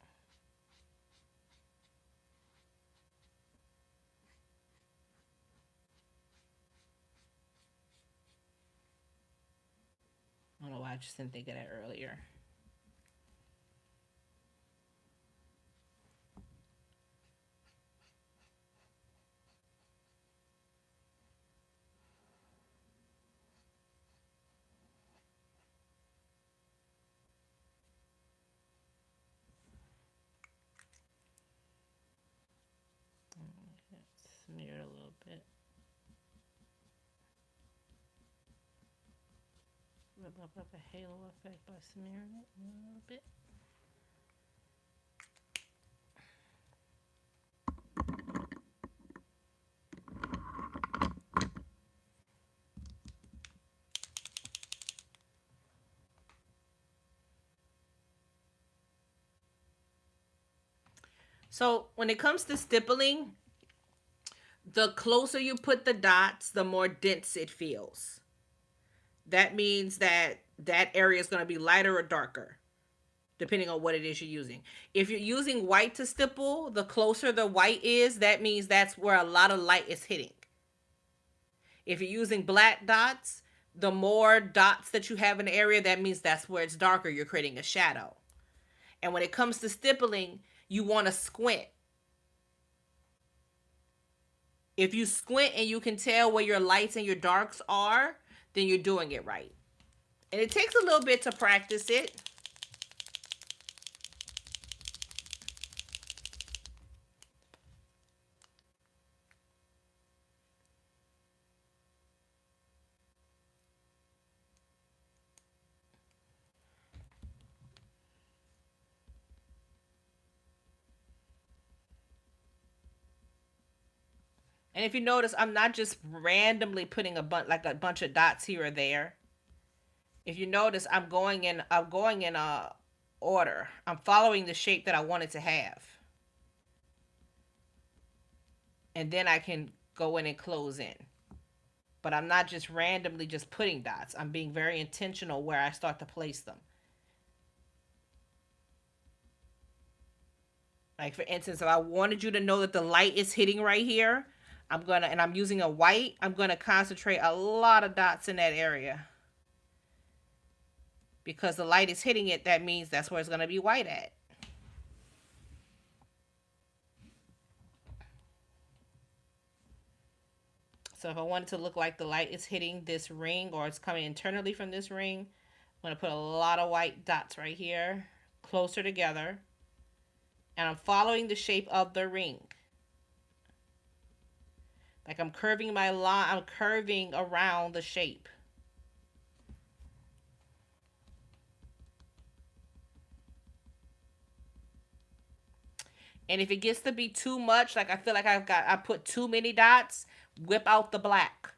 I don't know why I just didn't think of that earlier. Smear it a little bit. Rub up a halo effect by smearing it a little bit. So when it comes to stippling, the closer you put the dots, the more dense it feels. That means that that area is going to be lighter or darker, depending on what it is you're using. If you're using white to stipple, the closer the white is, that means that's where a lot of light is hitting. If you're using black dots, the more dots that you have in the area, that means that's where it's darker. You're creating a shadow. And when it comes to stippling, you want to squint. If you squint and you can tell where your lights and your darks are, then you're doing it right. And it takes a little bit to practice it. And if you notice, I'm not just randomly putting a bunch of dots here or there. If you notice, I'm going in a order. I'm following the shape that I wanted to have. And then I can go in and close in. But I'm not just randomly just putting dots. I'm being very intentional where I start to place them. Like for instance, if I wanted you to know that the light is hitting right here, I'm using a white, I'm gonna concentrate a lot of dots in that area. Because the light is hitting it, that means that's where it's gonna be white at. So if I want it to look like the light is hitting this ring or it's coming internally from this ring, I'm gonna put a lot of white dots right here, closer together. And I'm following the shape of the ring. Like I'm curving my line, I'm curving around the shape. And if it gets to be too much, like I feel like I put too many dots, whip out the black.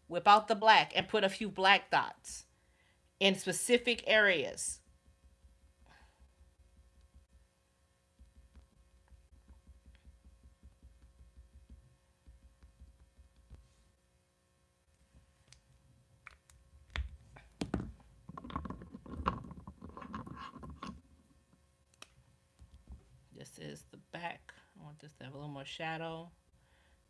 Whip out the black and put a few black dots in specific areas. This is the back. I want this to have a little more shadow.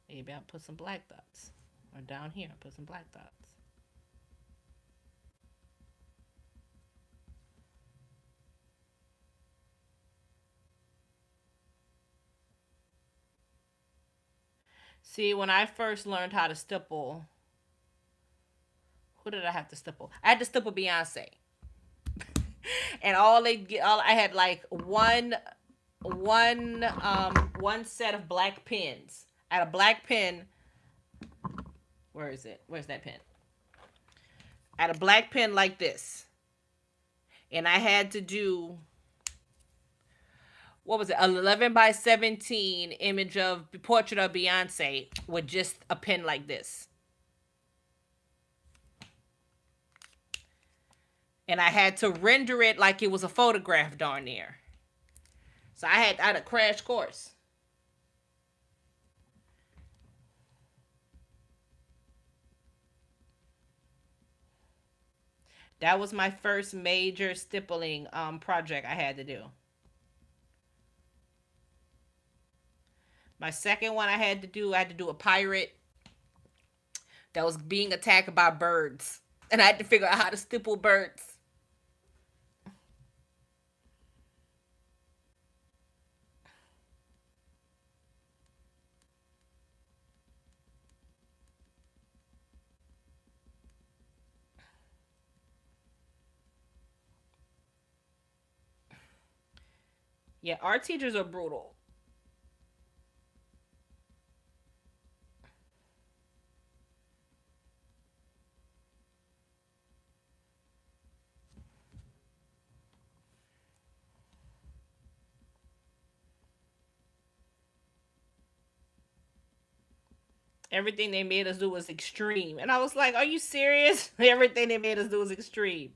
Maybe I'll put some black dots. Or down here, I'll put some black dots. See, when I first learned how to stipple, who did I have to stipple? I had to stipple Beyonce. And I had like one set of black pens. I had a black pen. Where is it? Where's that pen? I had a black pen like this. And I had to do, what was it, 11 by 17 image of portrait of Beyonce with just a pen like this. And I had to render it like it was a photograph darn near. So I had a crash course. That was my first major stippling project I had to do. My second one I had to do a pirate that was being attacked by birds. And I had to figure out how to stipple birds. Yeah, our teachers are brutal. Everything they made us do was extreme. And I was like, are you serious? Everything they made us do was extreme.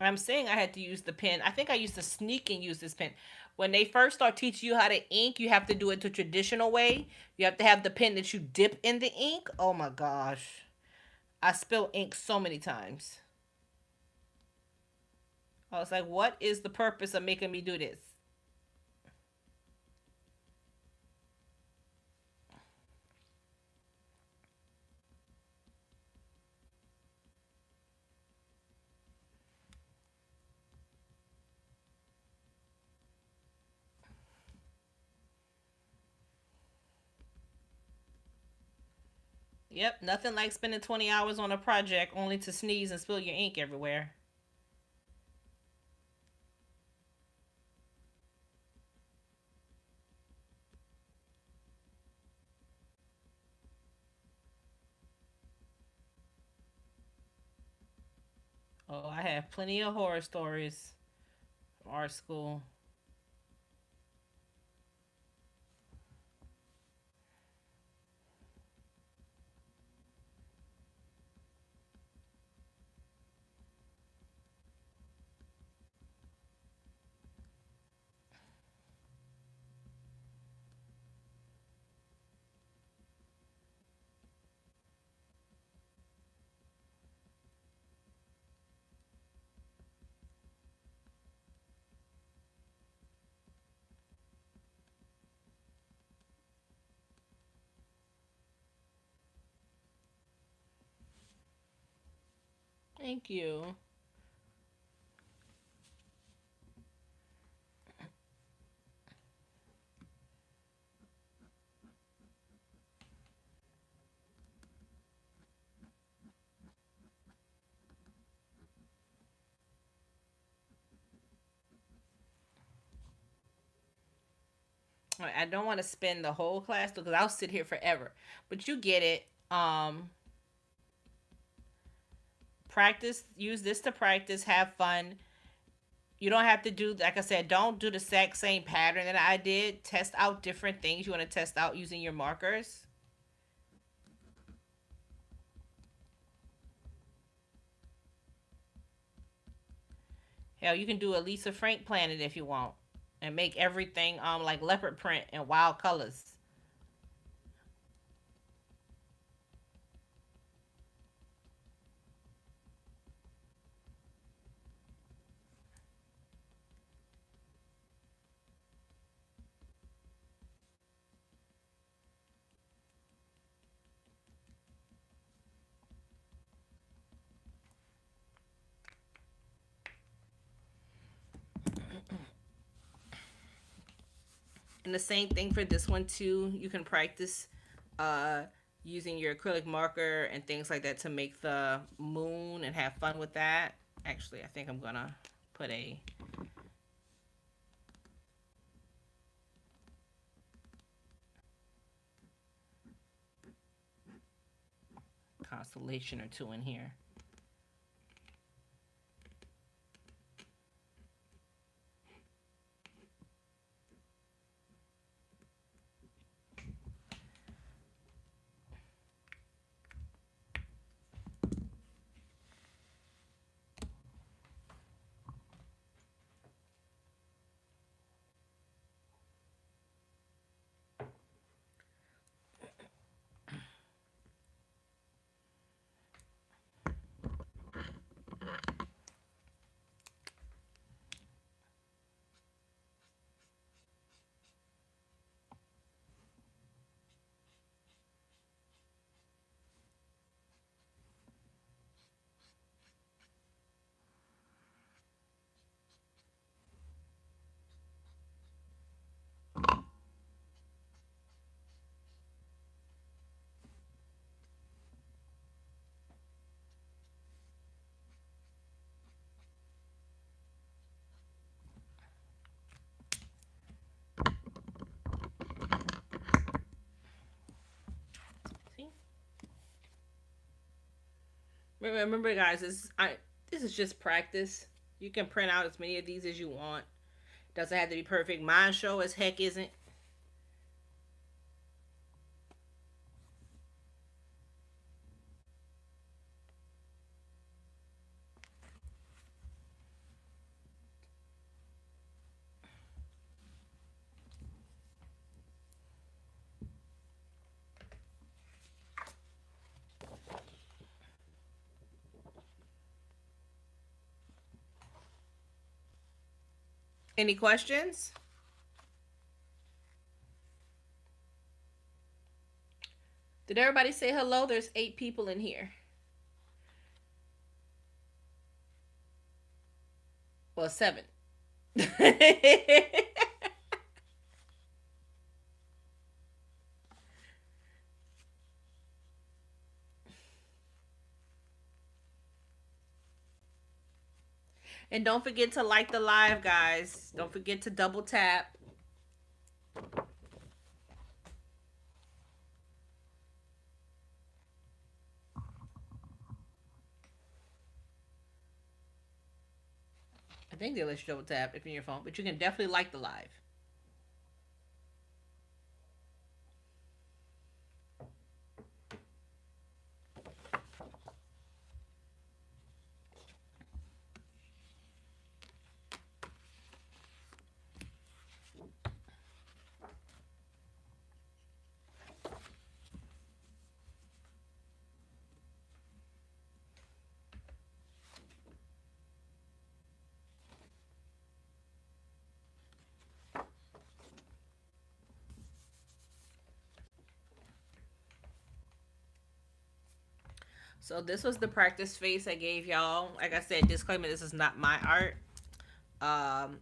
I'm saying I had to use the pen. I think I used to sneak and use this pen. When they first start teaching you how to ink, you have to do it the traditional way. You have to have the pen that you dip in the ink. Oh my gosh. I spill ink so many times. I was like, what is the purpose of making me do this? Yep, nothing like spending 20 hours on a project only to sneeze and spill your ink everywhere. Oh, I have plenty of horror stories from art school. Thank you. I don't want to spend the whole class because I'll sit here forever. But you get it. Practice. Use this to practice. Have fun. You don't have to do, like I said, don't do the exact same pattern that I did. Test out different things you want to test out using your markers. Hell, you can do a Lisa Frank planet if you want, and make everything like leopard print and wild colors. And the same thing for this one too. You can practice uh using your acrylic marker and things like that to make the moon and have fun with that. Actually, I think I'm gonna put a constellation or two in here. Remember, guys, this is just practice. You can print out as many of these as you want. Doesn't have to be perfect. Mine show as heck isn't. Any questions? Did everybody say hello? There's 8 people in here. Well, 7. And don't forget to like the live, guys. Don't forget to double tap. I think they'll let you double tap if you're on your phone, but you can definitely like the live. So this was the practice face I gave y'all. Like I said, disclaimer, this is not my art. Um,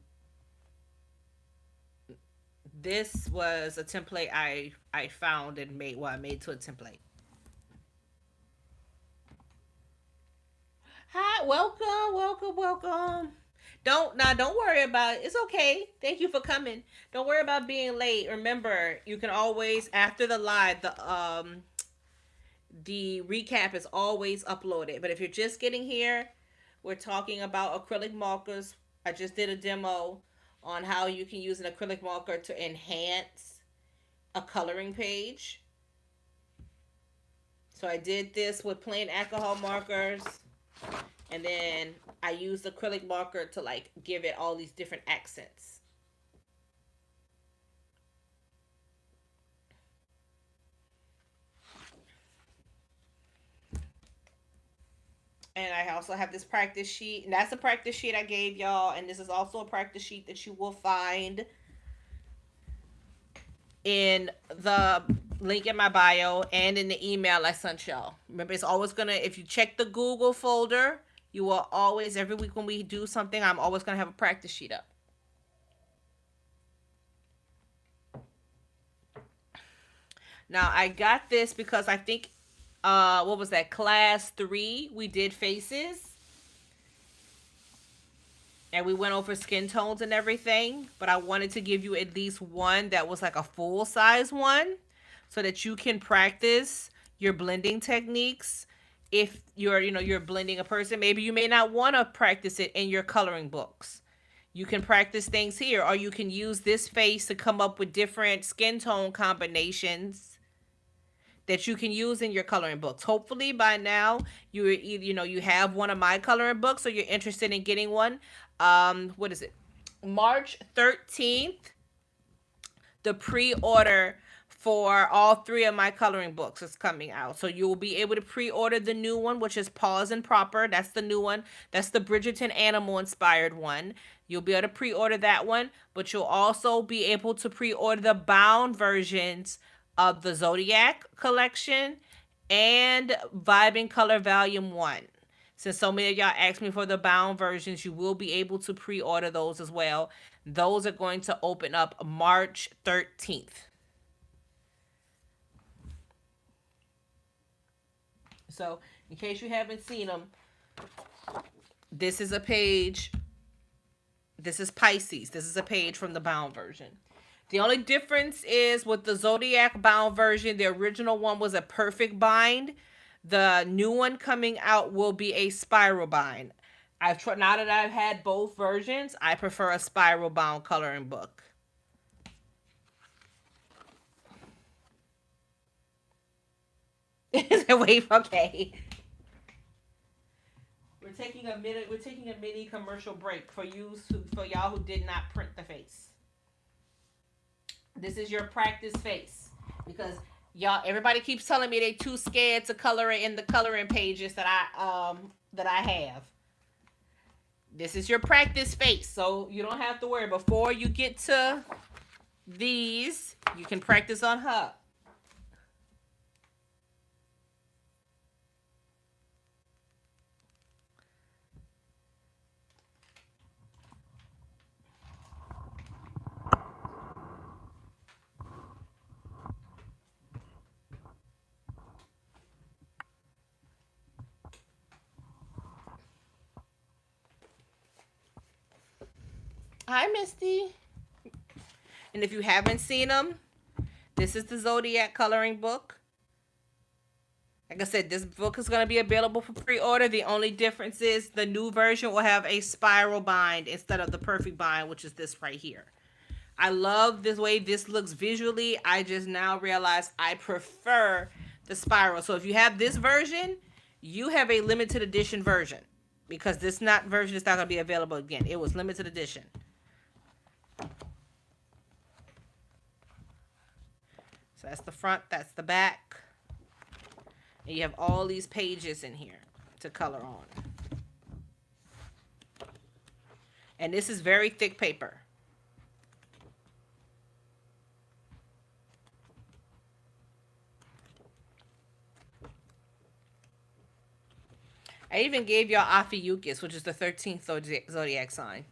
this was a template I found and made. Well, I made to a template. Hi, welcome. Don't worry about it. It's okay. Thank you for coming. Don't worry about being late. Remember, you can always after the live the recap is always uploaded. But if you're just getting here, we're talking about acrylic markers. I just did a demo on how you can use an acrylic marker to enhance a coloring page. So I did this with plain alcohol markers, and then I used acrylic marker to like give it all these different accents. And I also have this practice sheet, and that's the practice sheet I gave y'all. And this is also a practice sheet that you will find in the link in my bio and in the email I sent y'all. Remember, it's always gonna, if you check the Google folder, you will always, every week when we do something, I'm always gonna have a practice sheet up. Now I got this because I think what was that, class 3, we did faces and we went over skin tones and everything, but I wanted to give you at least one that was like a full size one so that you can practice your blending techniques. If you're blending a person, maybe you may not want to practice it in your coloring books. You can practice things here, or you can use this face to come up with different skin tone combinations that you can use in your coloring books. Hopefully by now you either you have one of my coloring books or you're interested in getting one. What is it? March 13th, the pre-order for all 3 of my coloring books is coming out. So you will be able to pre-order the new one, which is Paws and Proper. That's the new one. That's the Bridgerton animal inspired one. You'll be able to pre-order that one, but you'll also be able to pre-order the bound versions of the Zodiac collection and Vibe and Color Volume 1. Since so many of y'all asked me for the bound versions, you will be able to pre-order those as well. Those are going to open up March 13th. So, in case you haven't seen them, this is a page. This is Pisces. This is a page from the bound version. The only difference is with the Zodiac bound version, the original one was a perfect bind. The new one coming out will be a spiral bind. I've tried, now that I've had both versions, I prefer a spiral bound coloring book. Wait, okay. We're taking a mini commercial break for for y'all who did not print the face. This is your practice face because y'all everybody keeps telling me they too scared to color it in the coloring pages that I have. This is your practice face, so you don't have to worry. Before you get to these, you can practice on her. Hi, Misty. And if you haven't seen them, this is the Zodiac coloring book. Like I said, this book is going to be available for pre-order. The only difference is the new version will have a spiral bind instead of the perfect bind, which is this right here. I love this way this looks visually. I just now realize I prefer the spiral. So if you have this version, you have a limited edition version because this not version is not going to be available again. It was limited edition. So that's the front, that's the back. And you have all these pages in here to color on. And this is very thick paper. I even gave y'all Ophiuchus, which is the 13th zodiac sign.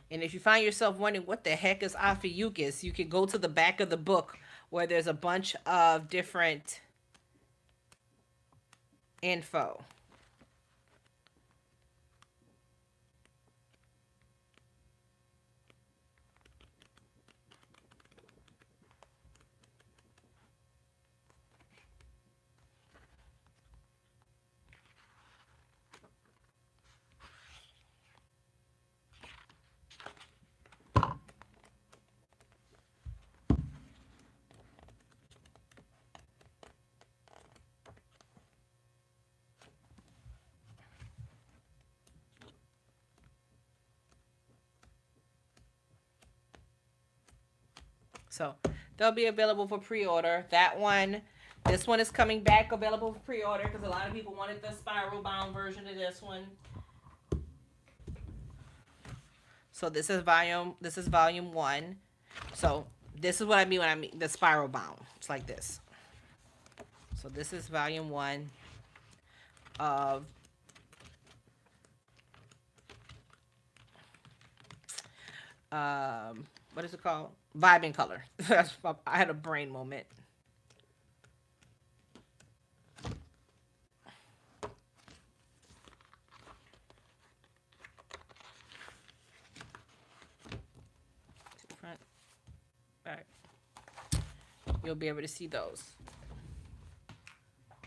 And if you find yourself wondering what the heck is Ophiuchus, you can go to the back of the book where there's a bunch of different info. So they'll be available for pre-order. That one, this one is coming back available for pre-order because a lot of people wanted the spiral bound version of this one. So this is volume 1. So this is what I mean when I mean the spiral bound. It's like this. So this is volume 1 of what is it called? Vibe and Color. I had a brain moment. Front, back. You'll be able to see those.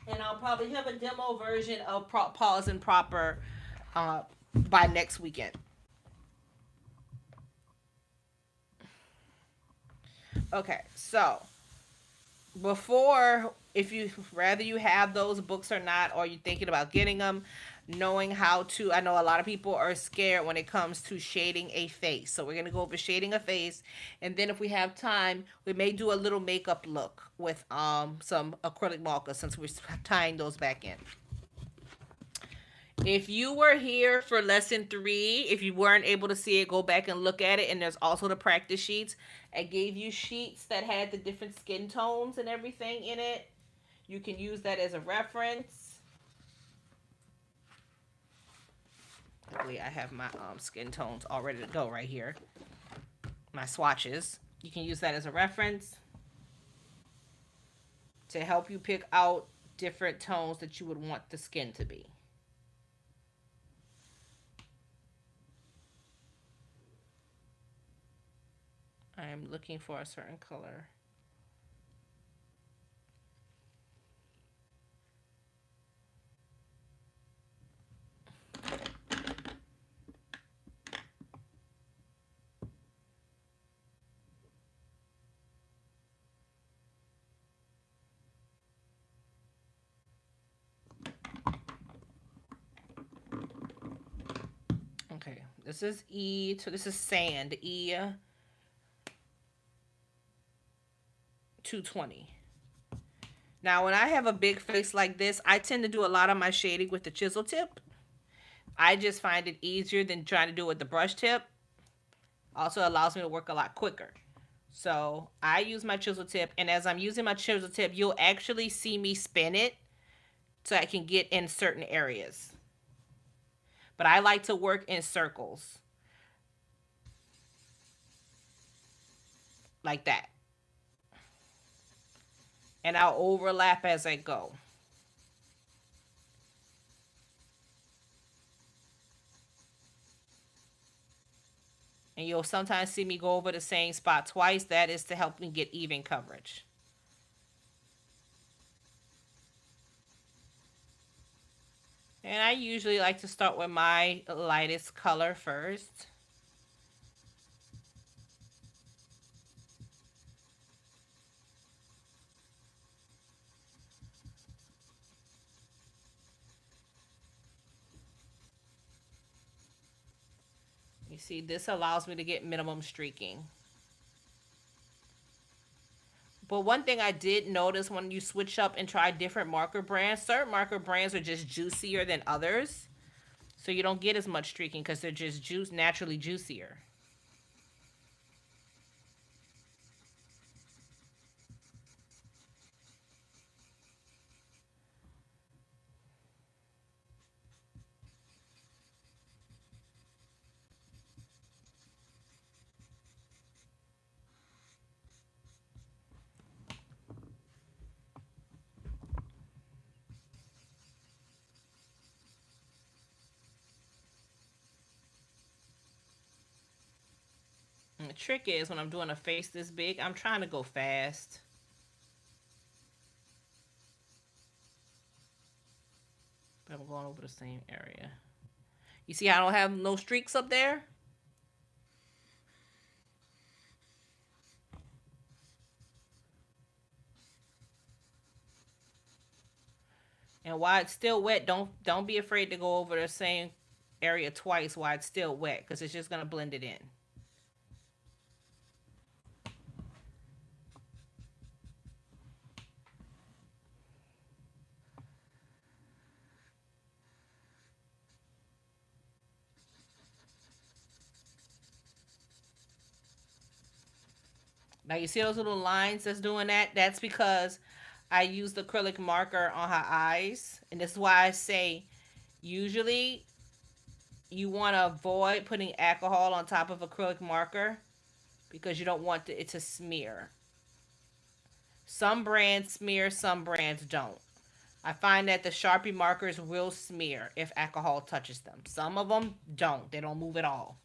And I'll probably have a demo version of Pause and Proper by next weekend. Okay, so before, if you rather you have those books or not, or you're thinking about getting them, knowing how to, I know a lot of people are scared when it comes to shading a face. So we're going to go over shading a face. And then if we have time, we may do a little makeup look with some acrylic markers since we're tying those back in. If you were here for lesson 3, if you weren't able to see it, go back and look at it. And there's also the practice sheets. I gave you sheets that had the different skin tones and everything in it. You can use that as a reference. Luckily, I have my skin tones all ready to go right here. My swatches. You can use that as a reference to help you pick out different tones that you would want the skin to be. I'm looking for a certain color. Okay, this is E. So this is sand. E 220. Now, when I have a big face like this, I tend to do a lot of my shading with the chisel tip. I just find it easier than trying to do it with the brush tip. Also allows me to work a lot quicker. So I use my chisel tip, and as I'm using my chisel tip, you'll actually see me spin it so I can get in certain areas. But I like to work in circles like that. And I'll overlap as I go. And you'll sometimes see me go over the same spot twice. That is to help me get even coverage. And I usually like to start with my lightest color first. You see, this allows me to get minimum streaking. But one thing I did notice when you switch up and try different marker brands, certain marker brands are just juicier than others. So you don't get as much streaking because they're just naturally juicier. And the trick is when I'm doing a face this big, I'm trying to go fast. But I'm going over the same area. You see I don't have no streaks up there? And while it's still wet, don't be afraid to go over the same area twice while it's still wet because it's just gonna blend it in. Now you see those little lines that's doing that? That's because I used acrylic marker on her eyes. And this is why I say usually you want to avoid putting alcohol on top of acrylic marker because you don't want it to smear. Some brands smear, some brands don't. I find that the Sharpie markers will smear if alcohol touches them. Some of them don't. They don't move at all.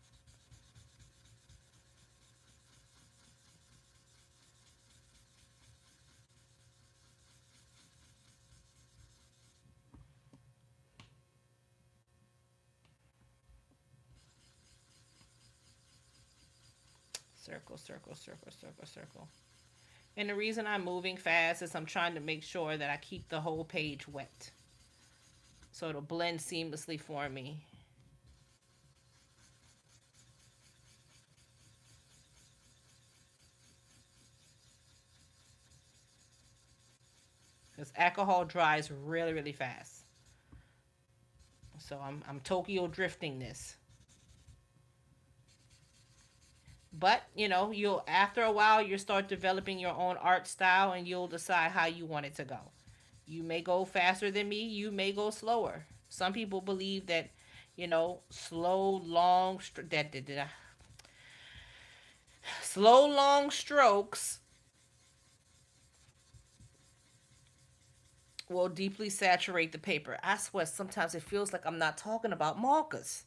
Circle, circle, circle, circle, circle. And the reason I'm moving fast is I'm trying to make sure that I keep the whole page wet. So it'll blend seamlessly for me. Because alcohol dries really, really fast. So I'm Tokyo drifting this. But you know, you'll after a while you start developing your own art style and you'll decide how you want it to go. You may go faster than me, you may go slower. Some people believe that, slow long slow long strokes will deeply saturate the paper. I swear sometimes it feels like I'm not talking about markers.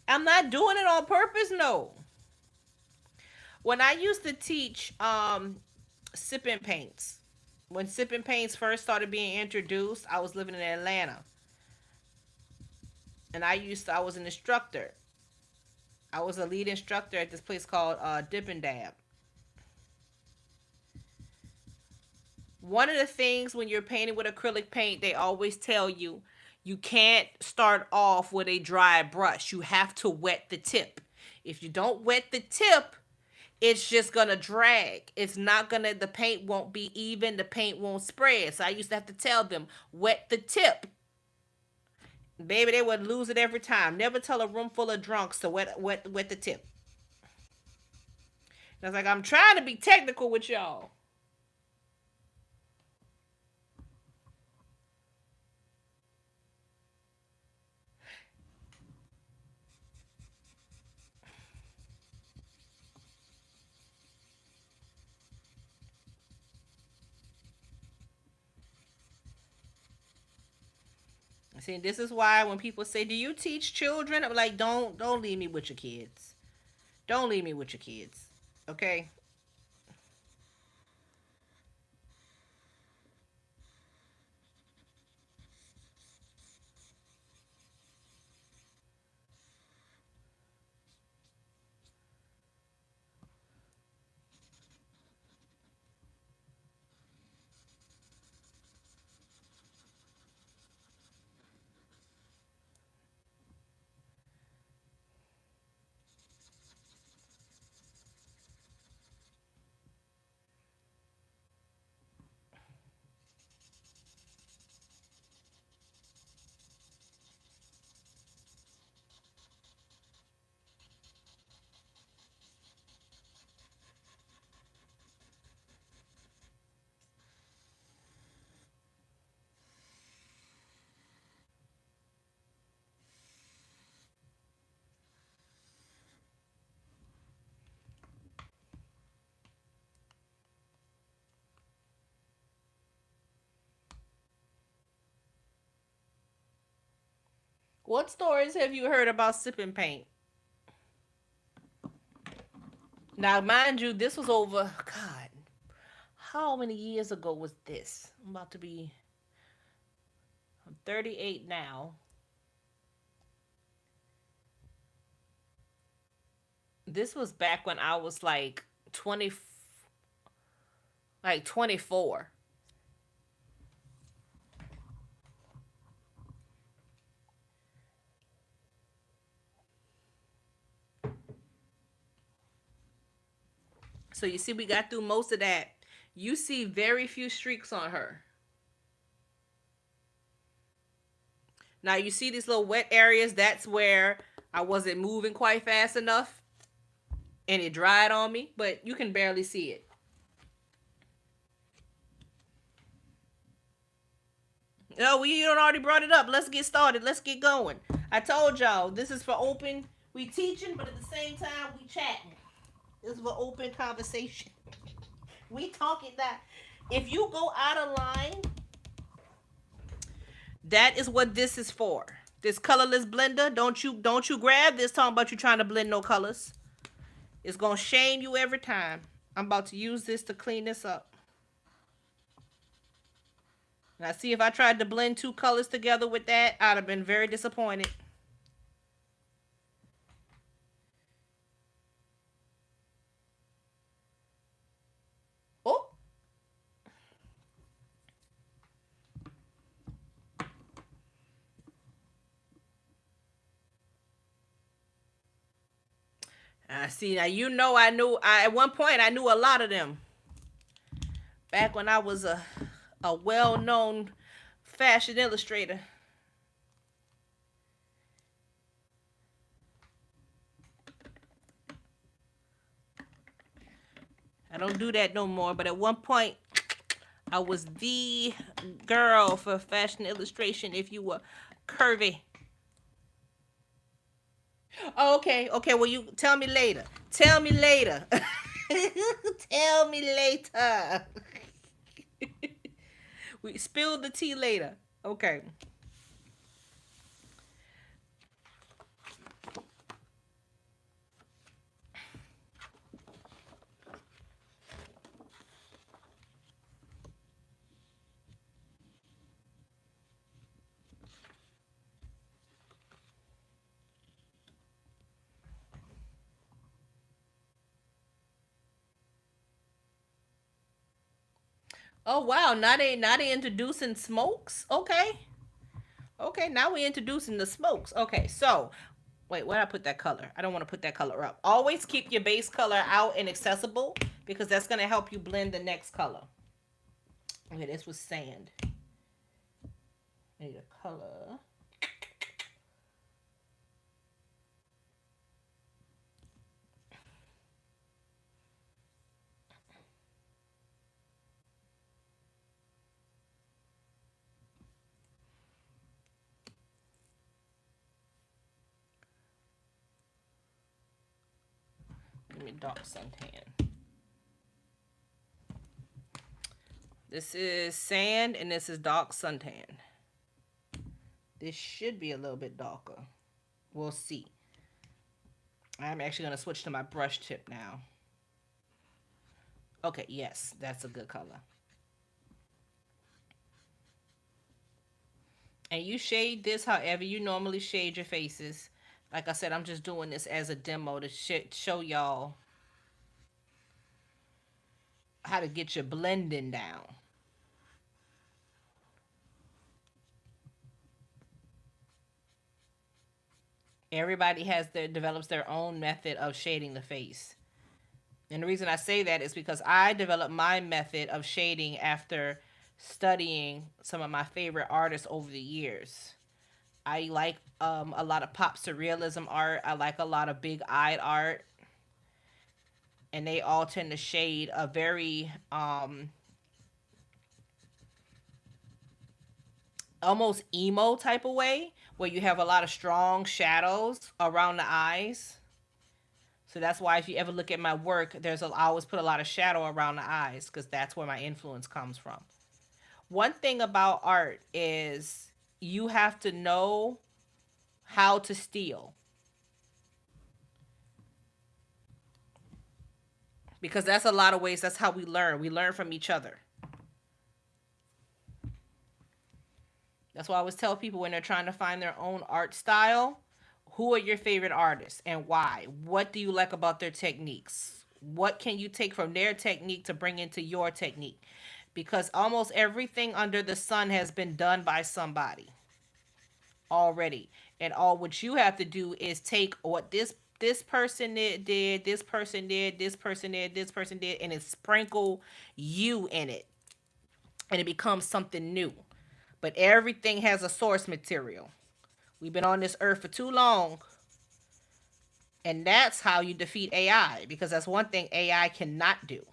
I'm not doing it on purpose, no. When I used to teach sipping paints, when sipping paints first started being introduced, I was living in Atlanta. And I was an instructor. I was a lead instructor at this place called Dip and Dab. One of the things when you're painting with acrylic paint, they always tell you you can't start off with a dry brush. You have to wet the tip. If you don't wet the tip, it's just gonna drag. It's not gonna, the paint won't be even, the paint won't spread. So I used to have to tell them, wet the tip. Baby, they would lose it every time. Never tell a room full of drunks to wet the tip. And I was like, I'm trying to be technical with y'all. See, this is why when people say, "Do you teach children?" I'm like, don't leave me with your kids. Don't leave me with your kids. Okay? What stories have you heard about sipping paint? Now, mind you, this was over, God, how many years ago was this? I'm about to be, I'm 38 now. This was back when I was like 20, like 24. So you see, we got through most of that. You see very few streaks on her. Now you see these little wet areas. That's where I wasn't moving quite fast enough, and it dried on me. But you can barely see it. No, we don't already brought it up. Let's get started. Let's get going. I told y'all this is for open. We teaching, but at the same time we chatting. This is for open conversation. We talking that. If you go out of line, that is what this is for. This colorless blender. Don't you grab this talking about you trying to blend no colors. It's gonna shame you every time. I'm about to use this to clean this up. Now see, if I tried to blend two colors together with that, I'd have been very disappointed. Oh, I see. Now you know I knew. At one point I knew a lot of them. Back when I was a well known fashion illustrator. I don't do that no more. But at one point, I was the girl for fashion illustration. If you were curvy. Oh, okay, okay. Well, you tell me later. Tell me later. Tell me later. We spill the tea later. Okay. Oh wow, now they introducing smokes. Okay. Okay, now we're introducing the smokes. Okay, so wait, where did I put that color? I don't want to put that color up. Always keep your base color out and accessible because that's gonna help you blend the next color. Okay, this was sand. I need a color. Give me dark suntan. This is sand and this is dark suntan. This should be a little bit darker. We'll see. I'm actually going to switch to my brush tip now. Okay, yes, that's a good color. And you shade this however you normally shade your faces. Like I said, I'm just doing this as a demo to show y'all how to get your blending down. Everybody develops their own method of shading the face. And the reason I say that is because I developed my method of shading after studying some of my favorite artists over the years. I like a lot of pop surrealism art. I like a lot of big eyed art. And they all tend to shade a very almost emo type of way where you have a lot of strong shadows around the eyes. So that's why if you ever look at my work, I always put a lot of shadow around the eyes because that's where my influence comes from. One thing about art is you have to know how to steal because that's a lot of ways. That's how we learn. We learn from each other. That's why I always tell people when they're trying to find their own art style, who are your favorite artists and why? What do you like about their techniques? What can you take from their technique to bring into your technique? Because almost everything under the sun has been done by somebody already. And all what you have to do is take what this person did, this person did, this person did, this person did, and it sprinkle you in it. And it becomes something new. But everything has a source material. We've been on this earth for too long. And that's how you defeat AI, because that's one thing AI cannot do.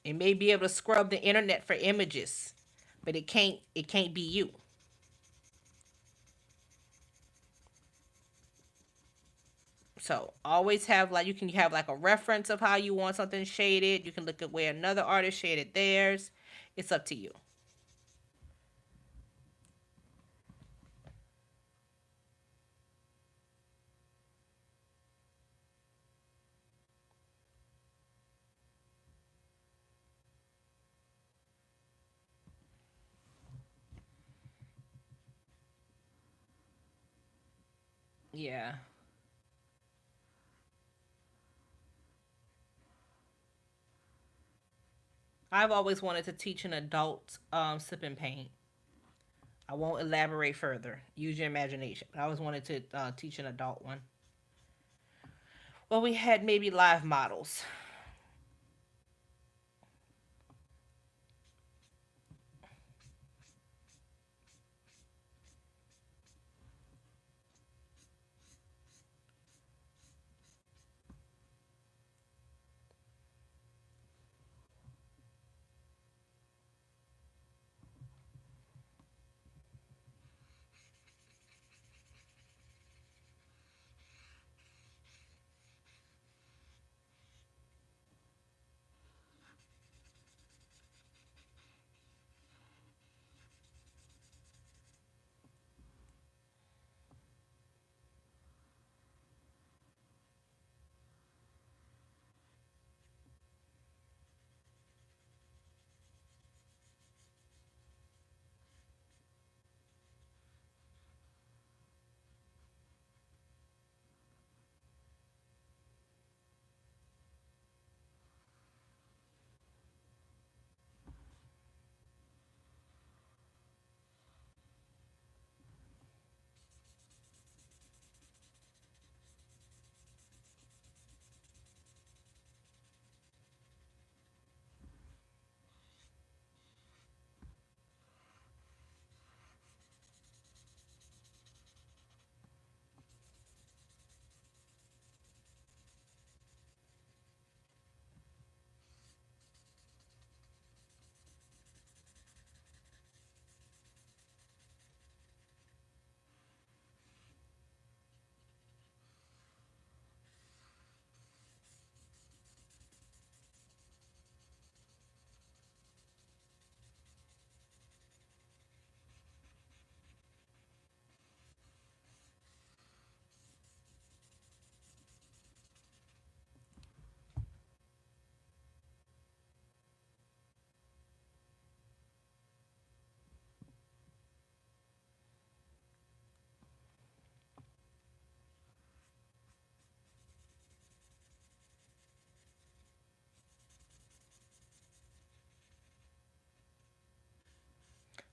It may be able to scrub the internet for images, but it can't be you. So always have like you can have like a reference of how you want something shaded. You can look at where another artist shaded theirs. It's up to you. Yeah. I've always wanted to teach an adult sip and paint. I won't elaborate further. Use your imagination. But I always wanted to teach an adult one. Well, we had maybe live models.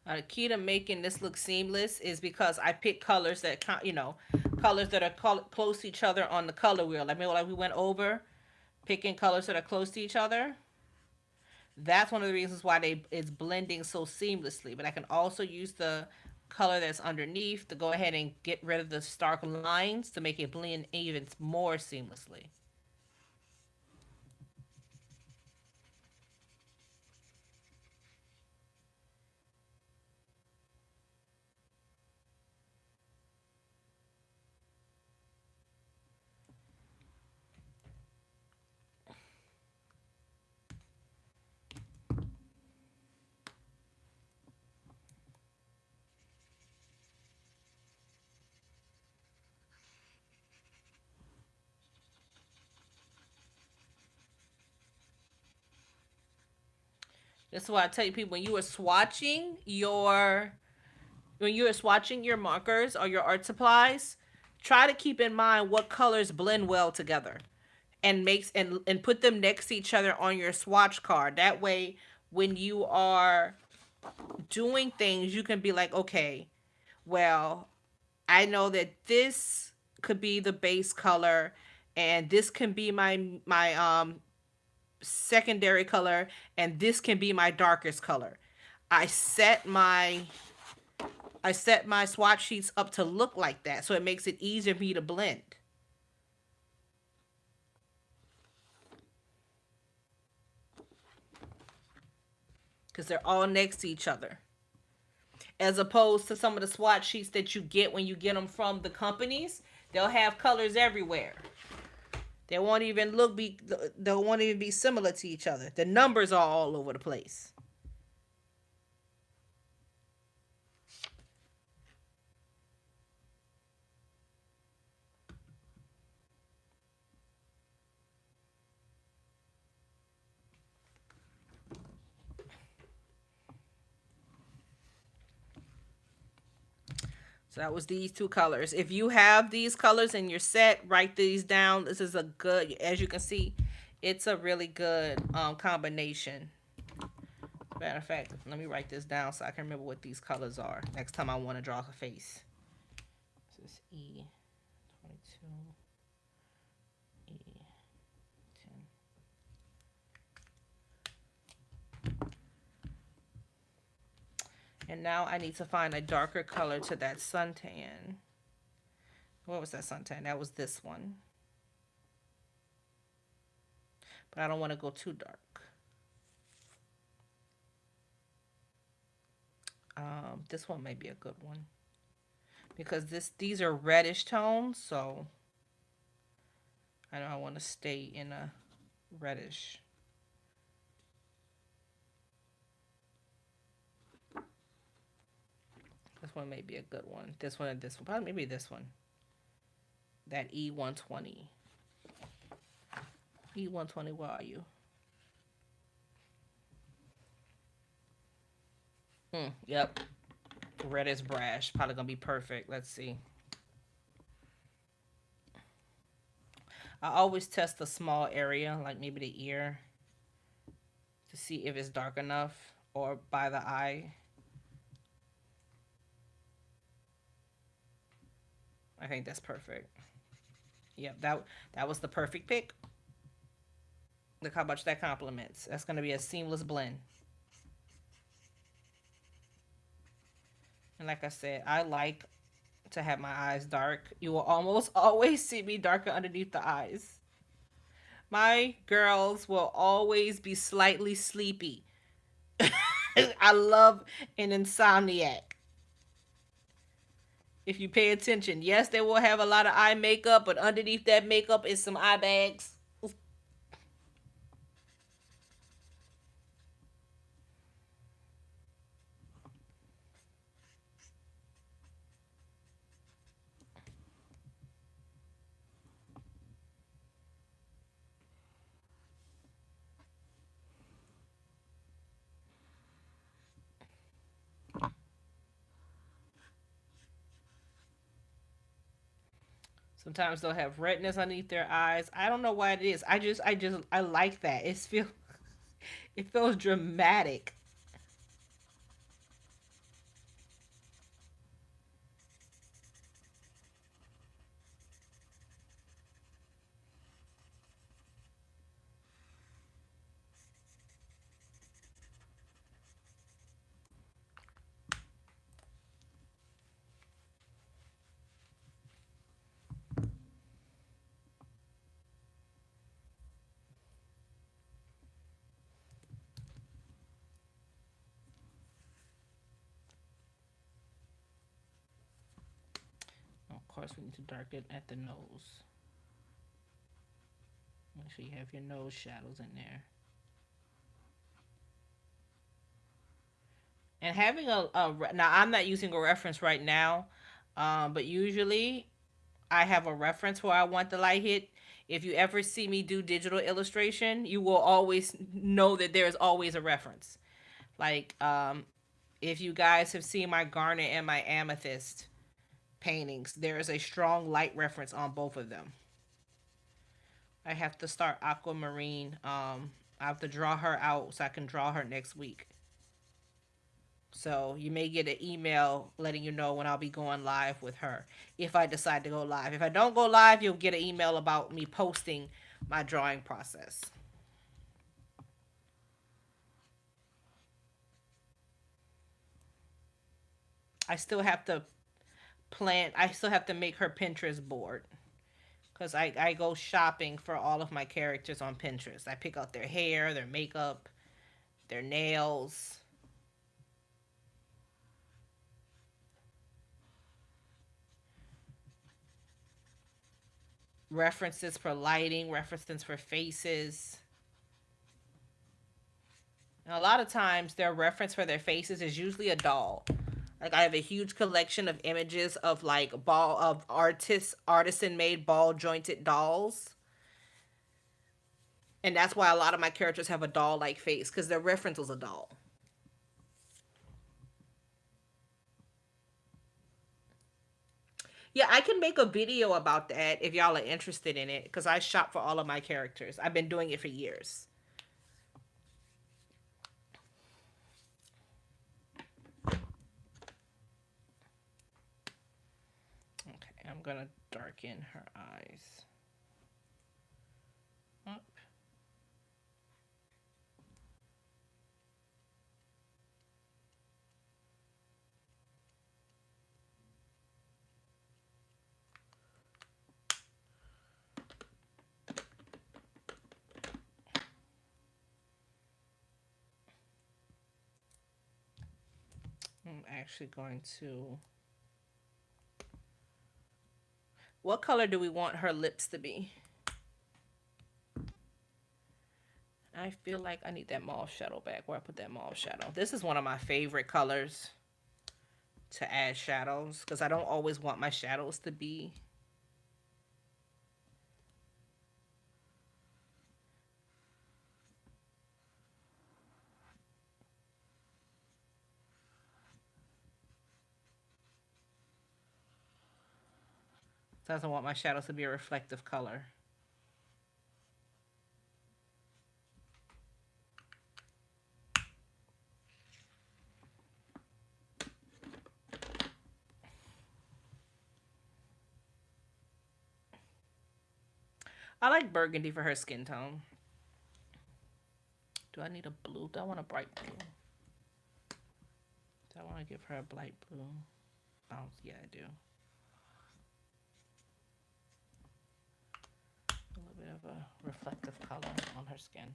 The key to making this look seamless is because I pick colors that colors that are close to each other on the color wheel. I mean, like we went over picking colors that are close to each other. That's one of the reasons why it's blending so seamlessly. But I can also use the color that's underneath to go ahead and get rid of the stark lines to make it blend even more seamlessly. This is why I tell you people when you are swatching your markers or your art supplies, try to keep in mind what colors blend well together and put them next to each other on your swatch card. That way when you are doing things, you can be like, okay, well, I know that this could be the base color and this can be my secondary color and this can be my darkest color. I set my I set my swatch sheets up to look like that so it makes it easier for me to blend because they're all next to each other. As opposed to some of the swatch sheets that you get when you get them from the companies, they'll have colors everywhere. They won't even they won't even be similar to each other. The numbers are all over the place. So that was these two colors. If you have these colors in your set, write these down. This is a good, as you can see, it's a really good combination. Matter of fact, let me write this down so I can remember what these colors are next time I want to draw a face. This is E22, E10. And now I need to find a darker color to that suntan. What was that suntan? That was this one. But I don't want to go too dark. This one may be a good one because these are reddish tones, so I know I want to stay in a reddish. This one may be a good one. This one and this one. Probably maybe this one. That E120. E120, where are you? Yep. Reddish brash. Probably gonna be perfect. Let's see. I always test a small area, like maybe the ear, to see if it's dark enough or by the eye. I think that's perfect. Yep, that was the perfect pick. Look how much that complements. That's gonna be a seamless blend. And like I said, I like to have my eyes dark. You will almost always see me darker underneath the eyes. My girls will always be slightly sleepy. I love an insomniac. If you pay attention, yes, they will have a lot of eye makeup, but underneath that makeup is some eye bags. Sometimes they'll have redness underneath their eyes. I don't know why it is. I like that. It feels dramatic. course, we need to darken at the nose. Make sure you have your nose shadows in there. And having now I'm not using a reference right now, but usually I have a reference where I want the light hit. If you ever see me do digital illustration, you will always know that there's always a reference. Like, if you guys have seen my garnet and my amethyst paintings, there is a strong light reference on both of them. I have to start aquamarine. I have to draw her out so I can draw her next week. So you may get an email letting you know when I'll be going live with her if I decide to go live. If I don't go live, you'll get an email about me posting my drawing process. I still have to I still have to make her Pinterest board because I go shopping for all of my characters on Pinterest. I pick out their hair, their makeup, their nails. References for lighting, references for faces. And a lot of times, their reference for their faces is usually a doll. Like I have a huge collection of images of like ball of artisan made ball jointed dolls, and that's why a lot of my characters have a doll like face because their reference was a doll. Yeah, I can make a video about that if y'all are interested in it because I shop for all of my characters. I've been doing it for years. Okay, I'm gonna darken her eyes. Up. I'm actually going to. What color do we want her lips to be? I feel like I need that mauve shadow back. Where I put that mauve shadow. This is one of my favorite colors to add shadows because I don't always want my shadows to be. Doesn't want my shadows to be a reflective color. I like burgundy for her skin tone. Do I need a blue? Do I want a bright blue? Do I want to give her a bright blue? Oh, yeah, I do. A little bit of a reflective color on her skin.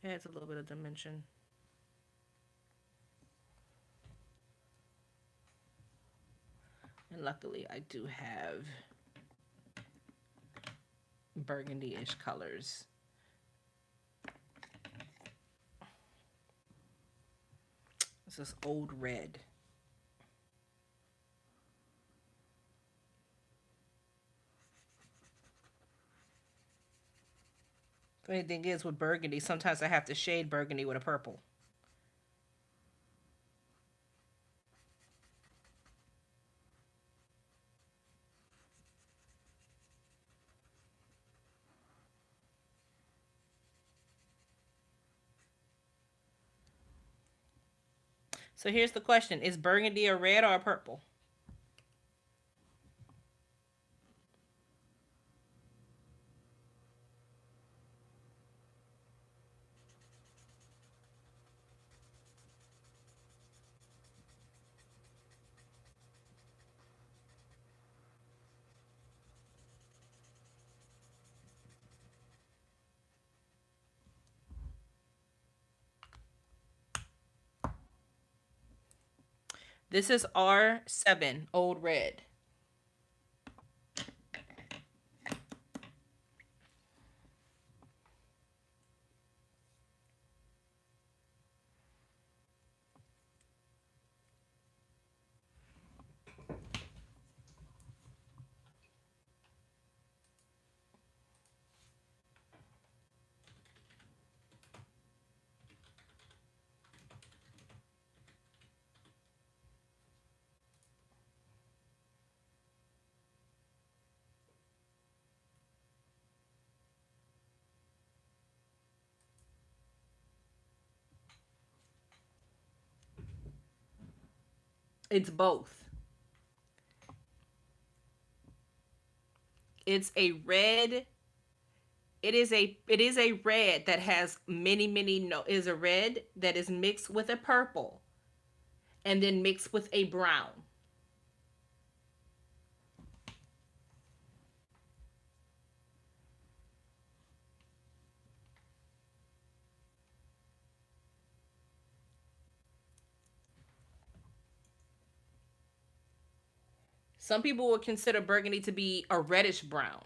It adds a little bit of dimension. And luckily, I do have burgundy-ish colors. This is old red. The only thing is with burgundy, sometimes I have to shade burgundy with a purple. So here's the question: is burgundy a red or a purple? This is R7 Old Red. It's both. It's a red. It is a red that has many no is a red that is mixed with a purple and then mixed with a brown. Some people would consider burgundy to be a reddish brown.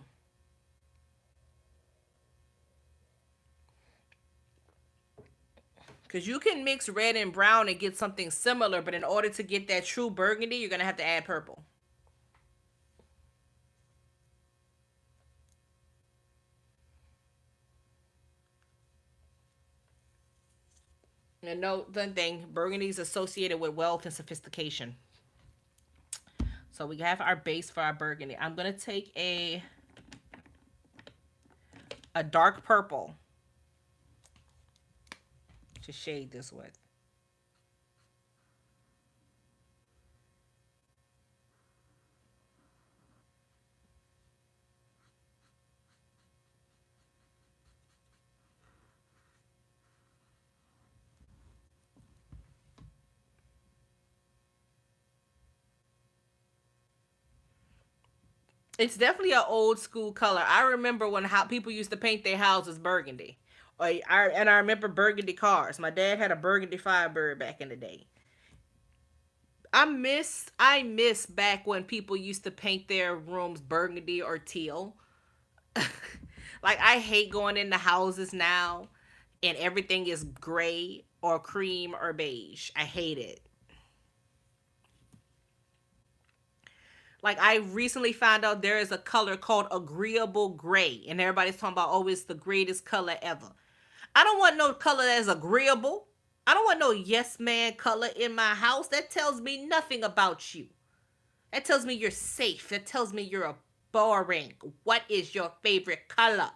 Because you can mix red and brown and get something similar, but in order to get that true burgundy, you're going to have to add purple. And note the thing, burgundy is associated with wealth and sophistication. So we have our base for our burgundy. I'm going to take a dark purple to shade this with. It's definitely an old school color. I remember when how people used to paint their houses burgundy. I remember burgundy cars. My dad had a burgundy Firebird back in the day. I miss back when people used to paint their rooms burgundy or teal. Like I hate going into houses now and everything is gray or cream or beige. I hate it. Like I recently found out there is a color called agreeable gray, and everybody's talking about oh, it's the greatest color ever. I don't want no color that's agreeable. I don't want no yes man color in my house. That tells me nothing about you. That tells me you're safe. That tells me you're a boring. What is your favorite color?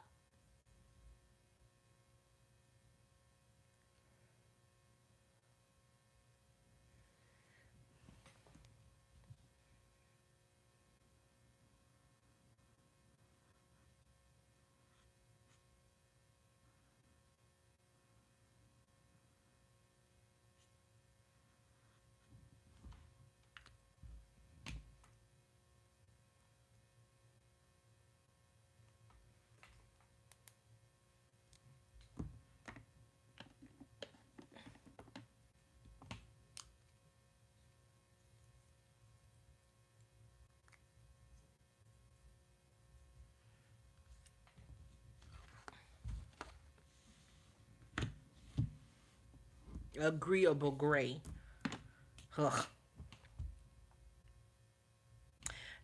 Agreeable gray. Ugh.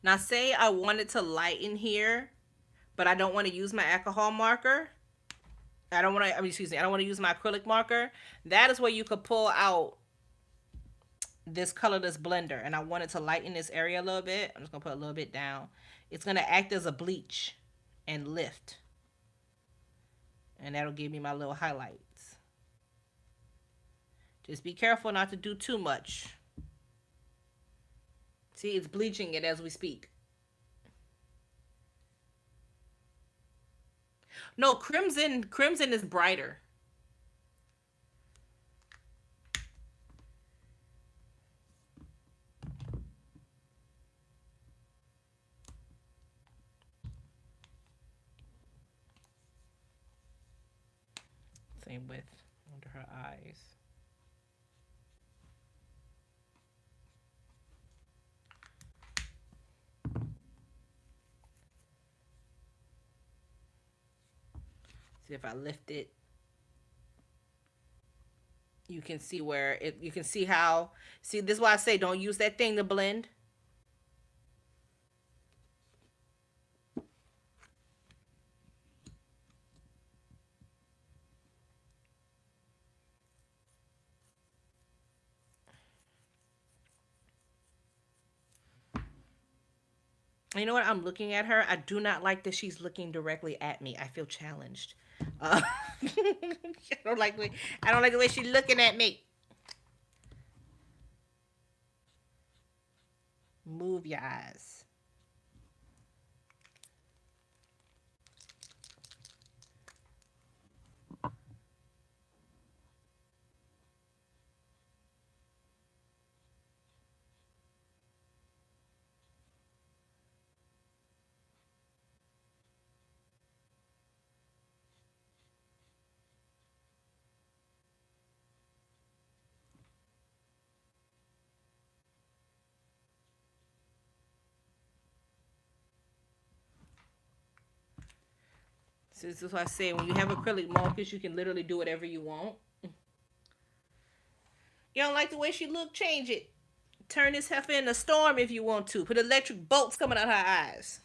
Now, say I wanted to lighten here, but I don't want to use my alcohol marker. I don't want to. I mean, excuse me. I don't want to use my acrylic marker. That is where you could pull out this colorless blender, and I wanted to lighten this area a little bit. I'm just gonna put a little bit down. It's gonna act as a bleach and lift, and that'll give me my little highlights. Just be careful not to do too much. See, it's bleaching it as we speak. No, crimson is brighter. Same with under her eyes. See if I lift it, you can see where it. You can see how. See, this is why I say don't use that thing to blend. You know what? I'm looking at her. I do not like that she's looking directly at me. I feel challenged. I don't like the way, I don't like the way she's looking at me. Move your eyes. So this is why I say when you have acrylic markers, you can literally do whatever you want. You don't like the way she look? Change it. Turn this heifer in a storm if you want to. Put electric bolts coming out her eyes.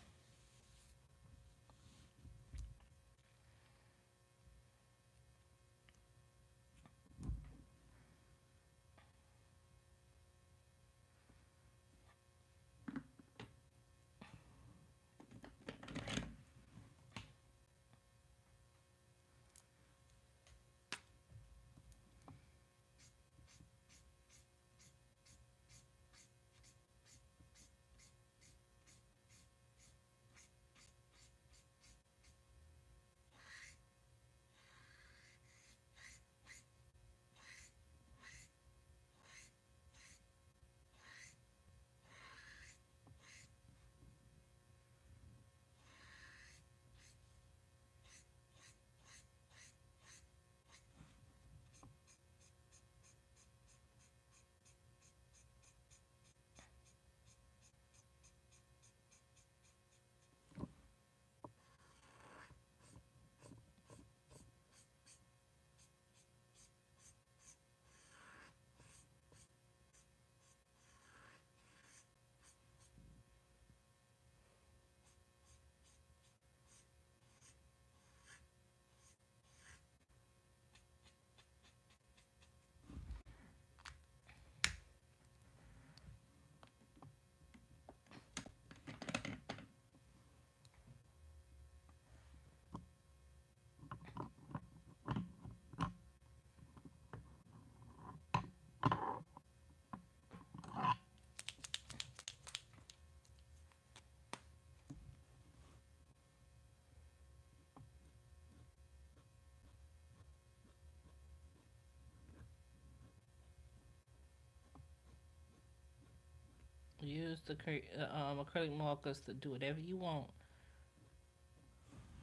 Use the acrylic markers to do whatever you want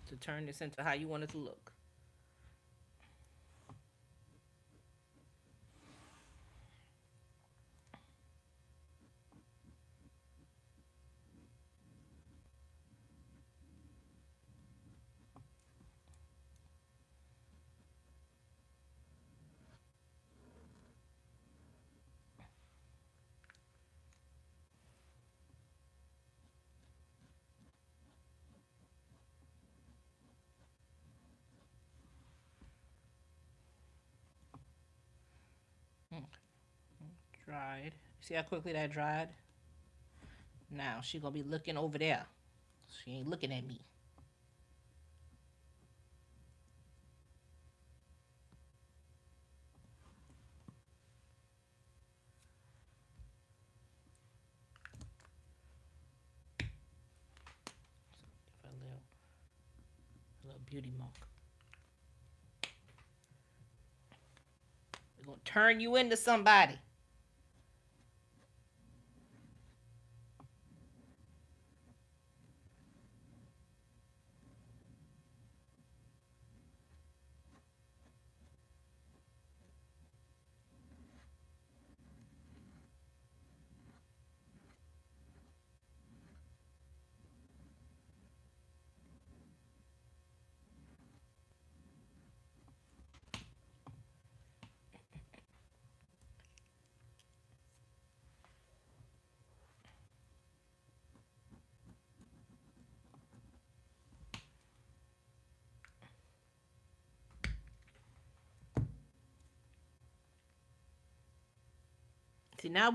to turn this into how you want it to look. Dried. See how quickly that dried? Now she gonna be looking over there. She ain't looking at me. A little beauty mark. We're gonna turn you into somebody. See, now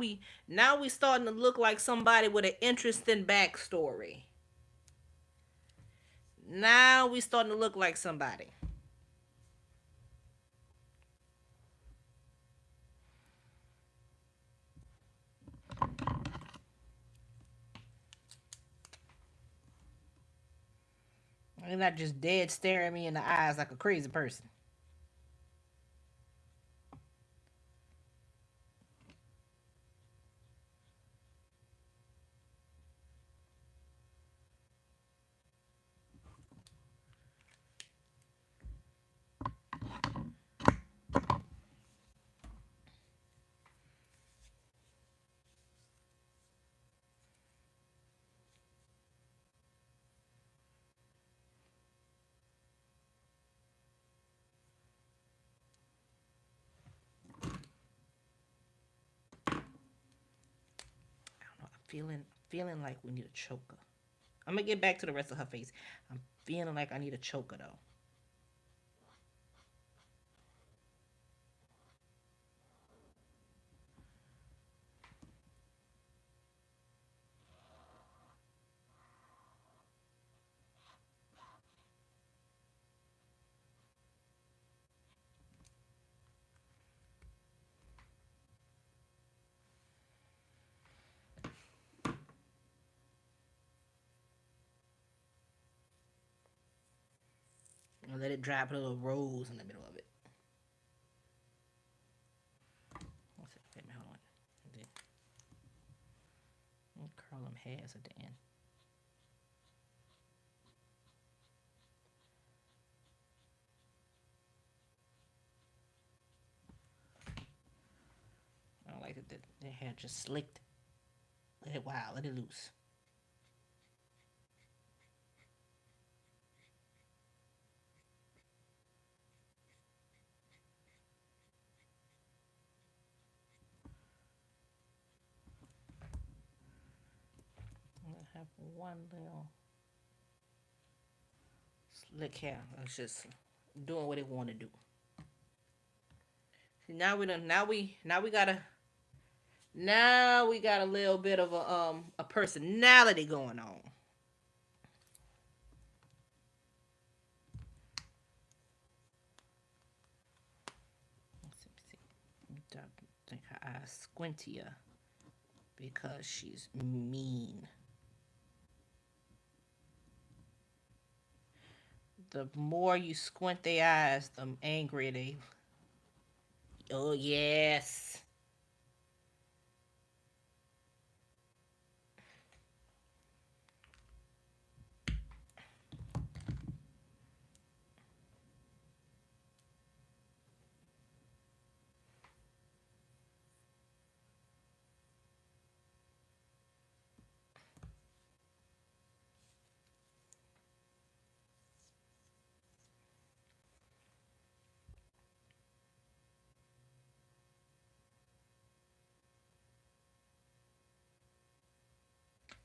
we starting to look like somebody with an interesting backstory. Now we starting to look like somebody. You're not just dead staring me in the eyes like a crazy person. I'm feeling like we need a choker. I'm gonna get back to the rest of her face. I'm feeling like I need a choker though. I'm gonna let it dry. Put a little rose in the middle of it. What's it? Wait a minute, hold on. Curl them hairs at the end. I don't like it that their hair just slicked. Let it wild. Let it loose. I'm gonna have one little slick hair. It's just doing what it want to do. See, now we got a little bit of a personality going on. Let's see. Don't think her eyes squintier because she's mean. The more you squint their eyes, the angrier they. Oh yes.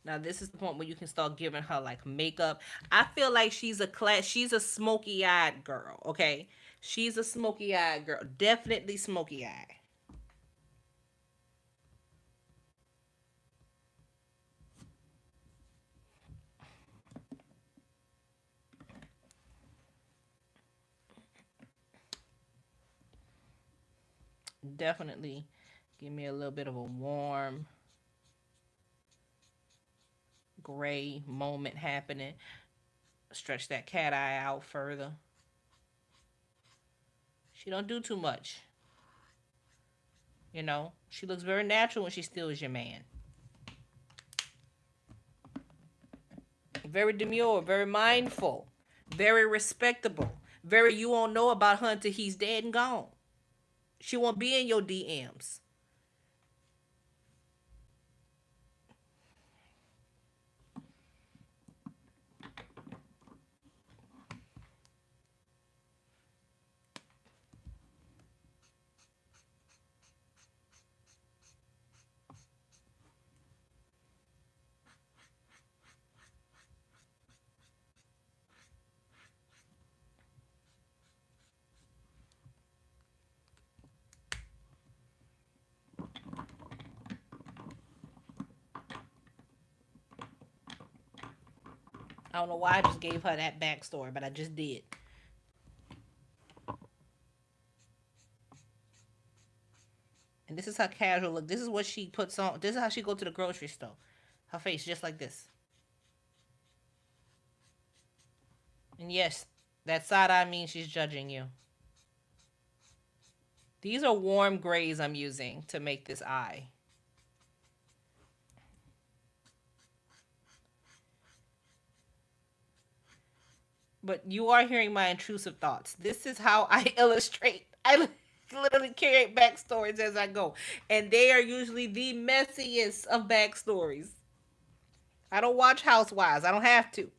Now this is the point where you can start giving her like makeup. I feel like she's a smoky eyed girl, okay? She's a smoky eyed girl. Definitely smoky eye. Definitely give me a little bit of a warm gray moment happening. Stretch that cat eye out further. She don't do too much. You know, she looks very natural when she still is your man. Very demure, very mindful, very respectable. Very you won't know about her until he's dead and gone. She won't be in your DMs. I don't know why I just gave her that backstory, but I just did. And this is her casual look. This is what she puts on. This is how she go to the grocery store. Her face just like this. And yes, that side eye means she's judging you. These are warm grays I'm using to make this eye. But you are hearing my intrusive thoughts. This is how I illustrate. I literally create backstories as I go. And they are usually the messiest of backstories. I don't watch Housewives. I don't have to.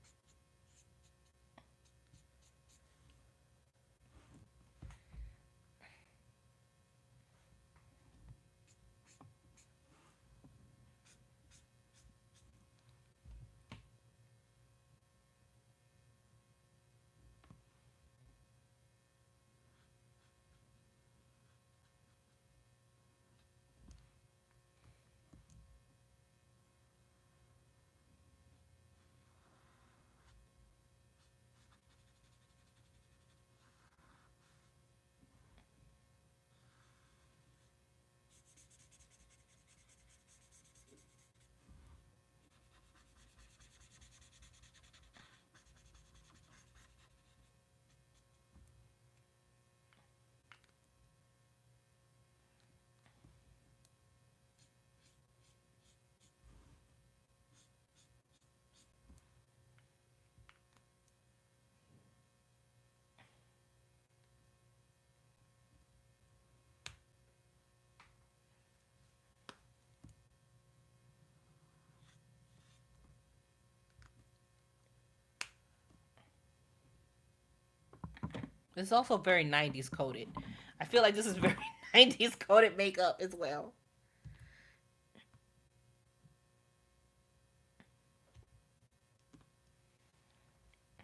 It's also very 90s coded. I feel like this is very 90s coded makeup as well.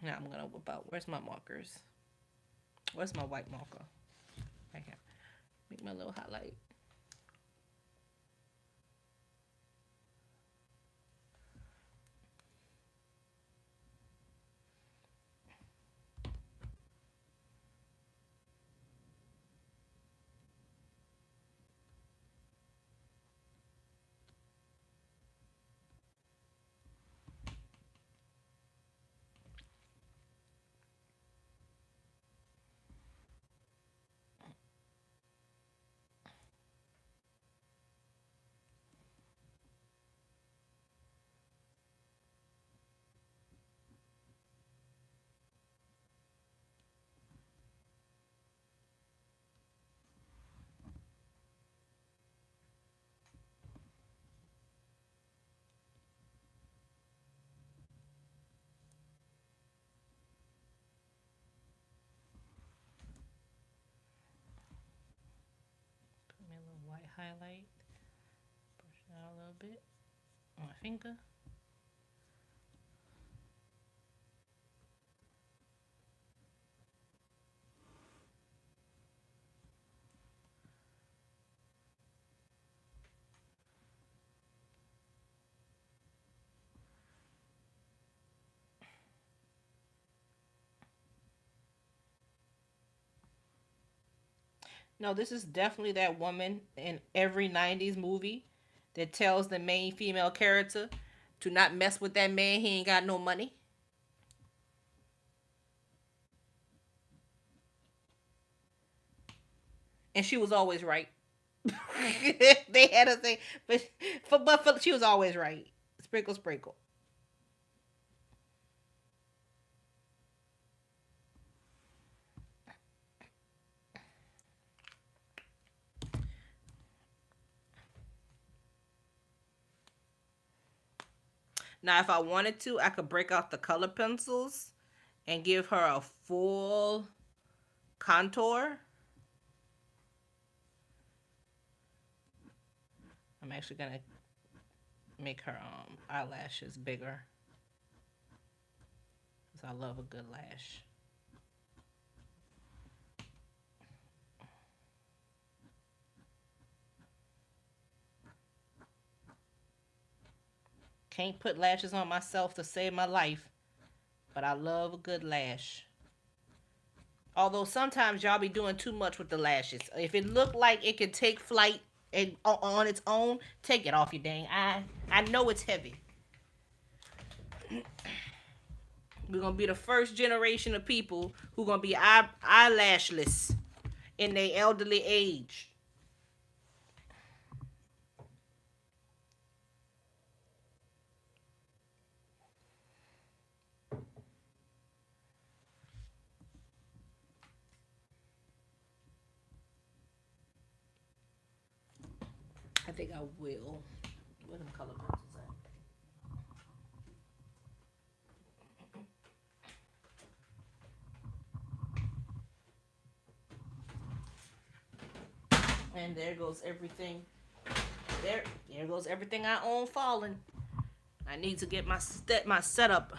Now I'm gonna whip out. Where's my markers? Where's my white marker? Right here. Make my little highlight. Put me a little white highlight. Brush it out a little bit on my finger. No, this is definitely that woman in every 90s movie that tells the main female character to not mess with that man. He ain't got no money. And she was always right. They had a thing, but she was always right. Sprinkle, sprinkle. Now, if I wanted to, I could break out the color pencils and give her a full contour. I'm actually gonna make her eyelashes bigger because I love a good lash. Can't put lashes on myself to save my life. but I love a good lash. Although sometimes y'all be doing too much with the lashes. If it look like it can take flight and on its own, take it off your dang eye. I know it's heavy. We're gonna be the first generation of people who gonna be eyelashless in their elderly age. I think I will. Where them color pencils at? And there goes everything. There goes everything I own falling. I need to get my setup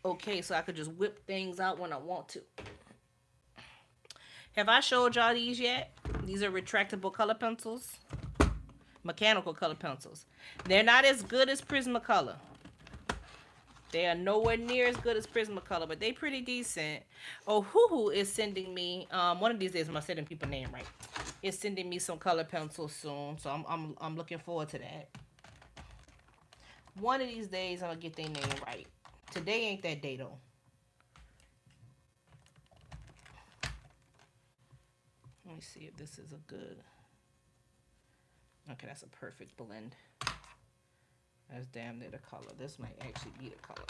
okay so I could just whip things out when I want to. Have I showed y'all these yet? These are retractable color pencils. Mechanical color pencils. They're not as good as Prismacolor. They are nowhere near as good as Prismacolor, but they pretty decent. Oh, Hoo is sending me one of these days. I'm gonna say them people name right. It's sending me some color pencils soon, so I'm looking forward to that. One of these days I'm gonna get their name right. Today ain't that day though. Let me see if this is a good. Okay, that's a perfect blend. That's damn near the color. This might actually be the color.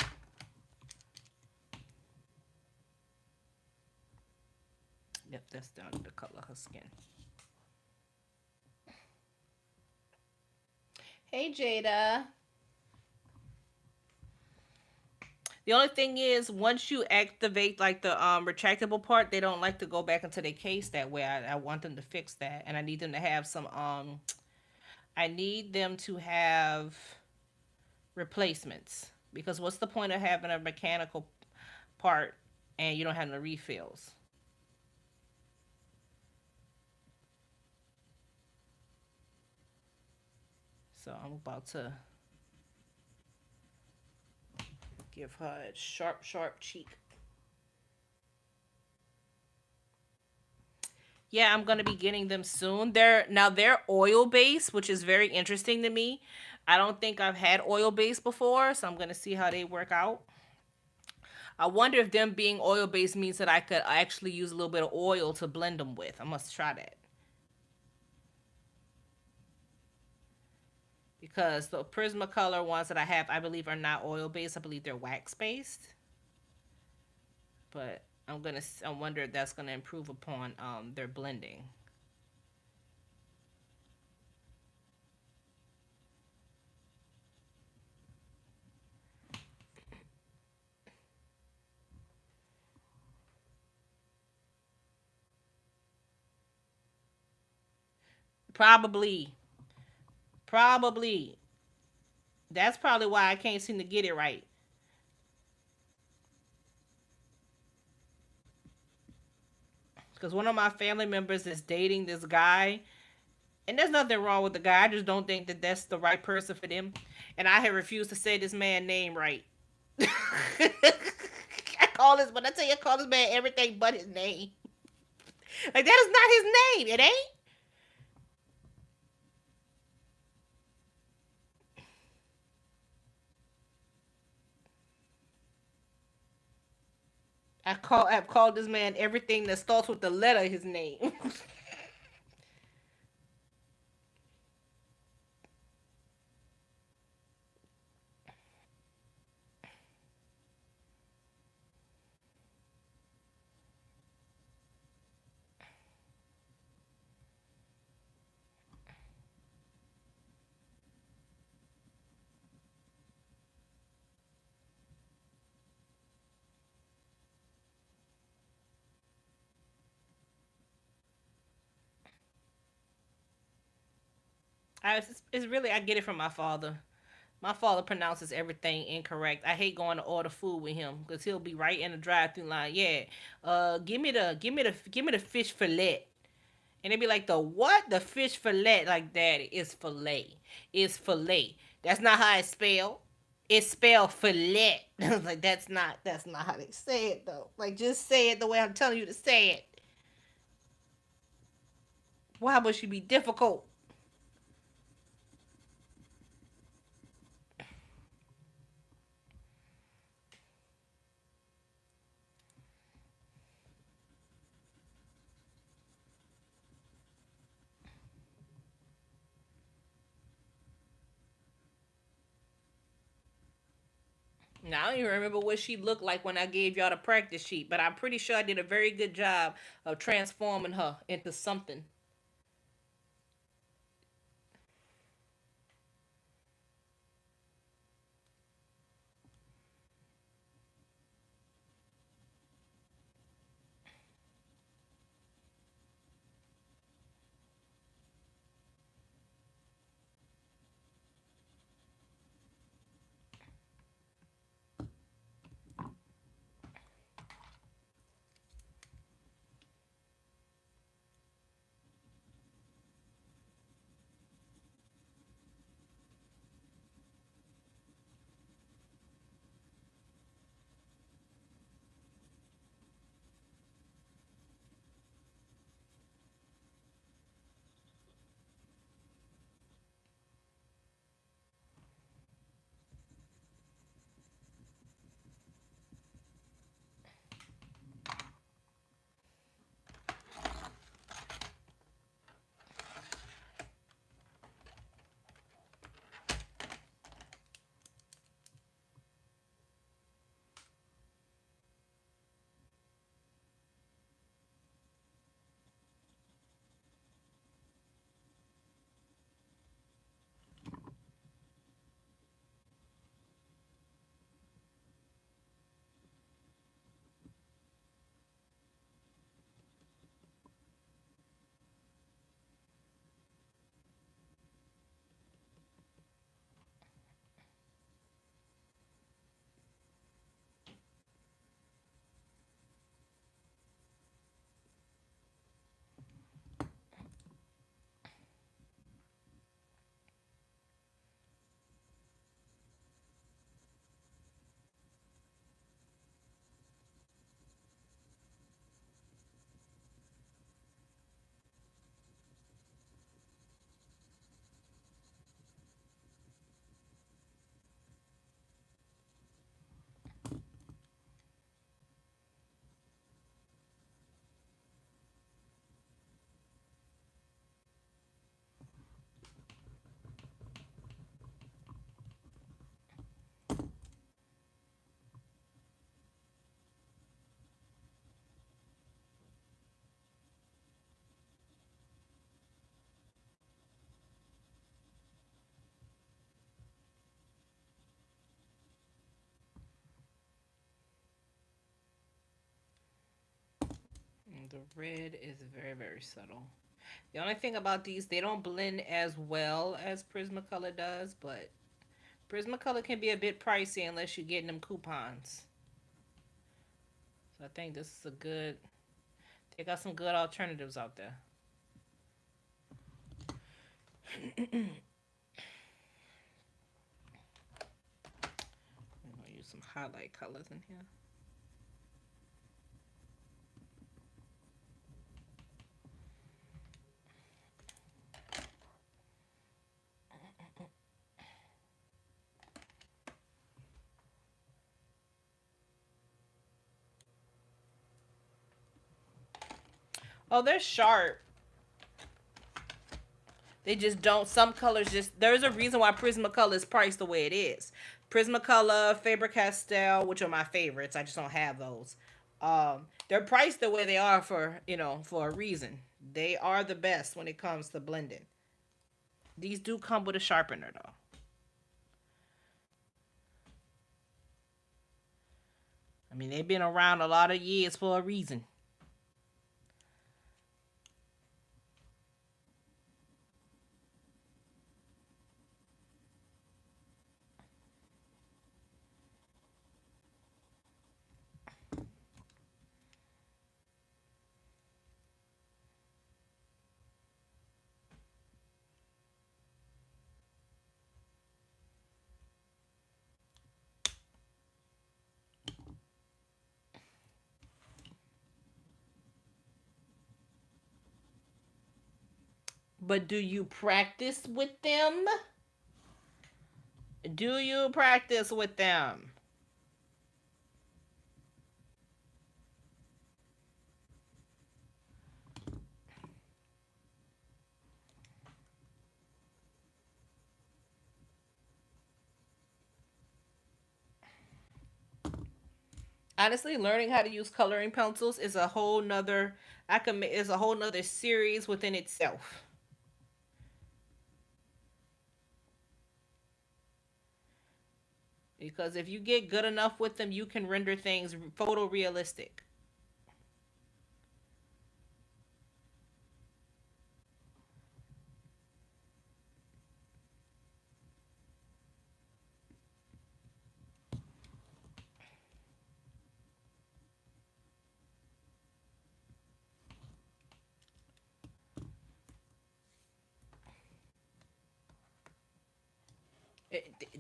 Yep, that's down to the color of her skin. Hey, Jada. The only thing is, once you activate like the retractable part, they don't like to go back into their case that way. I want them to fix that, and I need them to have some I need them to have replacements, because what's the point of having a mechanical part and you don't have no refills? So I'm about to give her a sharp cheek. Yeah, I'm gonna be getting them soon. They're oil based, which is very interesting to me. I don't think I've had oil based before, so I'm gonna see how they work out. I wonder if them being oil based means that I could actually use a little bit of oil to blend them with. I must try that. Because the Prismacolor ones that I have, I believe, are not oil based. I believe they're wax based. But I wonder if that's gonna improve upon their blending. Probably. Probably. That's probably why I can't seem to get it right. Because one of my family members is dating this guy, and there's nothing wrong with the guy. I just don't think that that's the right person for them. And I have refused to say this man's name right. I call this, but I tell you, I call this man everything but his name. Like, that is not his name. It ain't. I've called this man everything that starts with the letter of his name. It's really, I get it from my father. My father pronounces everything incorrect. I hate going to order food with him because he'll be right in the drive-through line. Yeah, give me the fish fillet, and they be like, the what? The fish fillet? Like, daddy, it's fillet. It's fillet. That's not how it's spelled. It's spelled fillet. I was like, that's not how they say it though. Like, just say it the way I'm telling you to say it. Why would she be difficult? Now, I don't even remember what she looked like when I gave y'all the practice sheet, but I'm pretty sure I did a very good job of transforming her into something. The red is very, very subtle. The only thing about these, they don't blend as well as Prismacolor does, but Prismacolor can be a bit pricey unless you're getting them coupons. So I think this is a good. They got some good alternatives out there. I'm gonna use some highlight colors in here. Oh, they're sharp. They just don't. Some colors just. There's a reason why Prismacolor is priced the way it is. Prismacolor, Faber Castell, which are my favorites. I just don't have those. They're priced the way they are for for a reason. They are the best when it comes to blending. These do come with a sharpener though. I mean, they've been around a lot of years for a reason. But do you practice with them? Do you practice with them? Honestly, learning how to use coloring pencils is a whole nother is a whole nother series within itself. Because if you get good enough with them, you can render things photorealistic.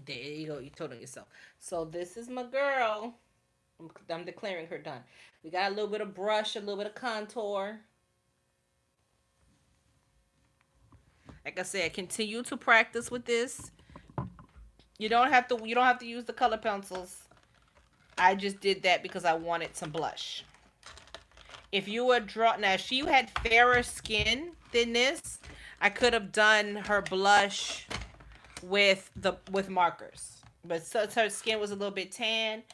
There you go. You told on yourself. So this is my girl. I'm declaring her done. We got a little bit of brush, a little bit of contour. Like I said, continue to practice with this. You don't have to use the color pencils. I just did that because I wanted some blush. If you were now, if she had fairer skin than this, I could have done her blush with markers. But since her skin was a little bit tan,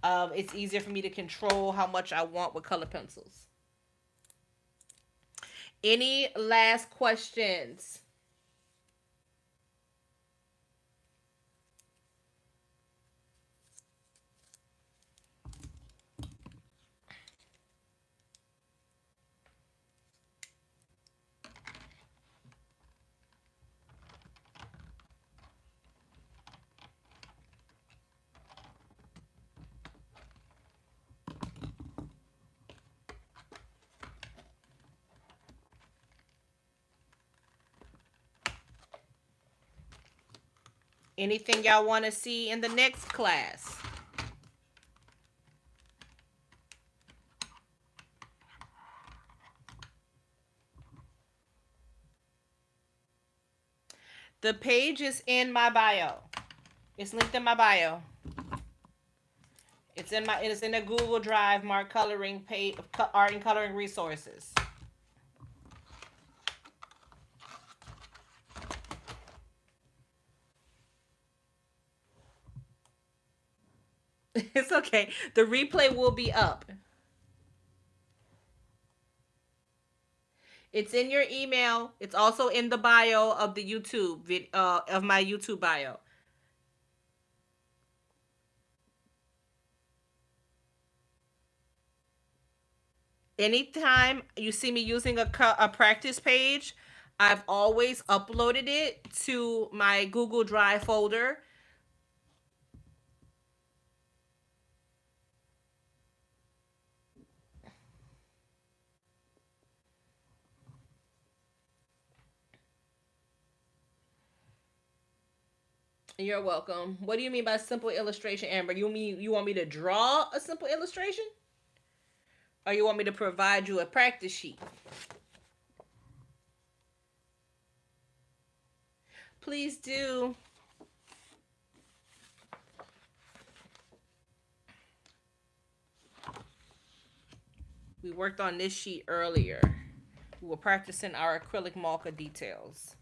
it's easier for me to control how much I want with color pencils. Any last questions? Anything y'all want to see in the next class? The page is in my bio. It's linked in my bio. It's in the Google Drive marked coloring page, art and coloring resources. It's okay. The replay will be up. It's in your email. It's also in the bio of the YouTube of my YouTube bio. Anytime you see me using a practice page, I've always uploaded it to my Google Drive folder. You're welcome. What do you mean by simple illustration, Amber? You want me to draw a simple illustration? Or you want me to provide you a practice sheet? Please do. We worked on this sheet earlier. We were practicing our acrylic marker details.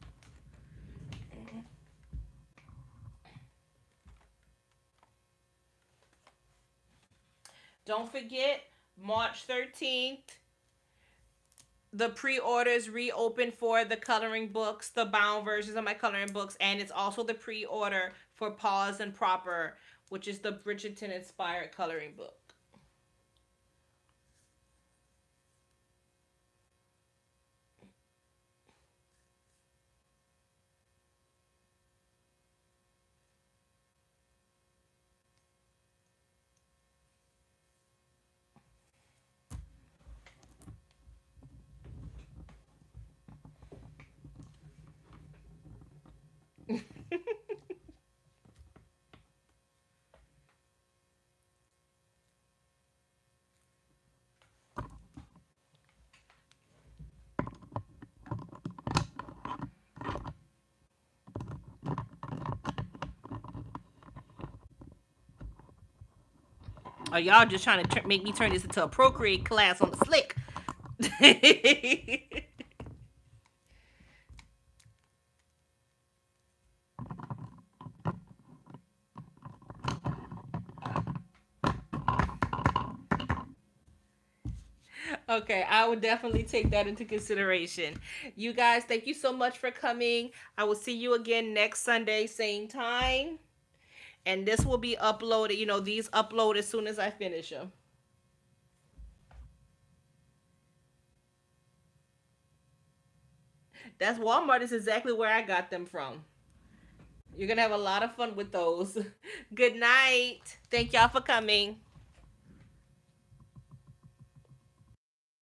Don't forget, March 13th, the pre-orders reopen for the coloring books, the bound versions of my coloring books, and it's also the pre-order for Pause and Proper, which is the Bridgerton inspired coloring book. Or y'all just trying to make me turn this into a Procreate class on the slick? Okay, I would definitely take that into consideration. You guys, thank you so much for coming. I will see you again next Sunday, same time. And this will be uploaded. These upload as soon as I finish them. That's Walmart is exactly where I got them from. You're gonna have a lot of fun with those. Good night. Thank y'all for coming.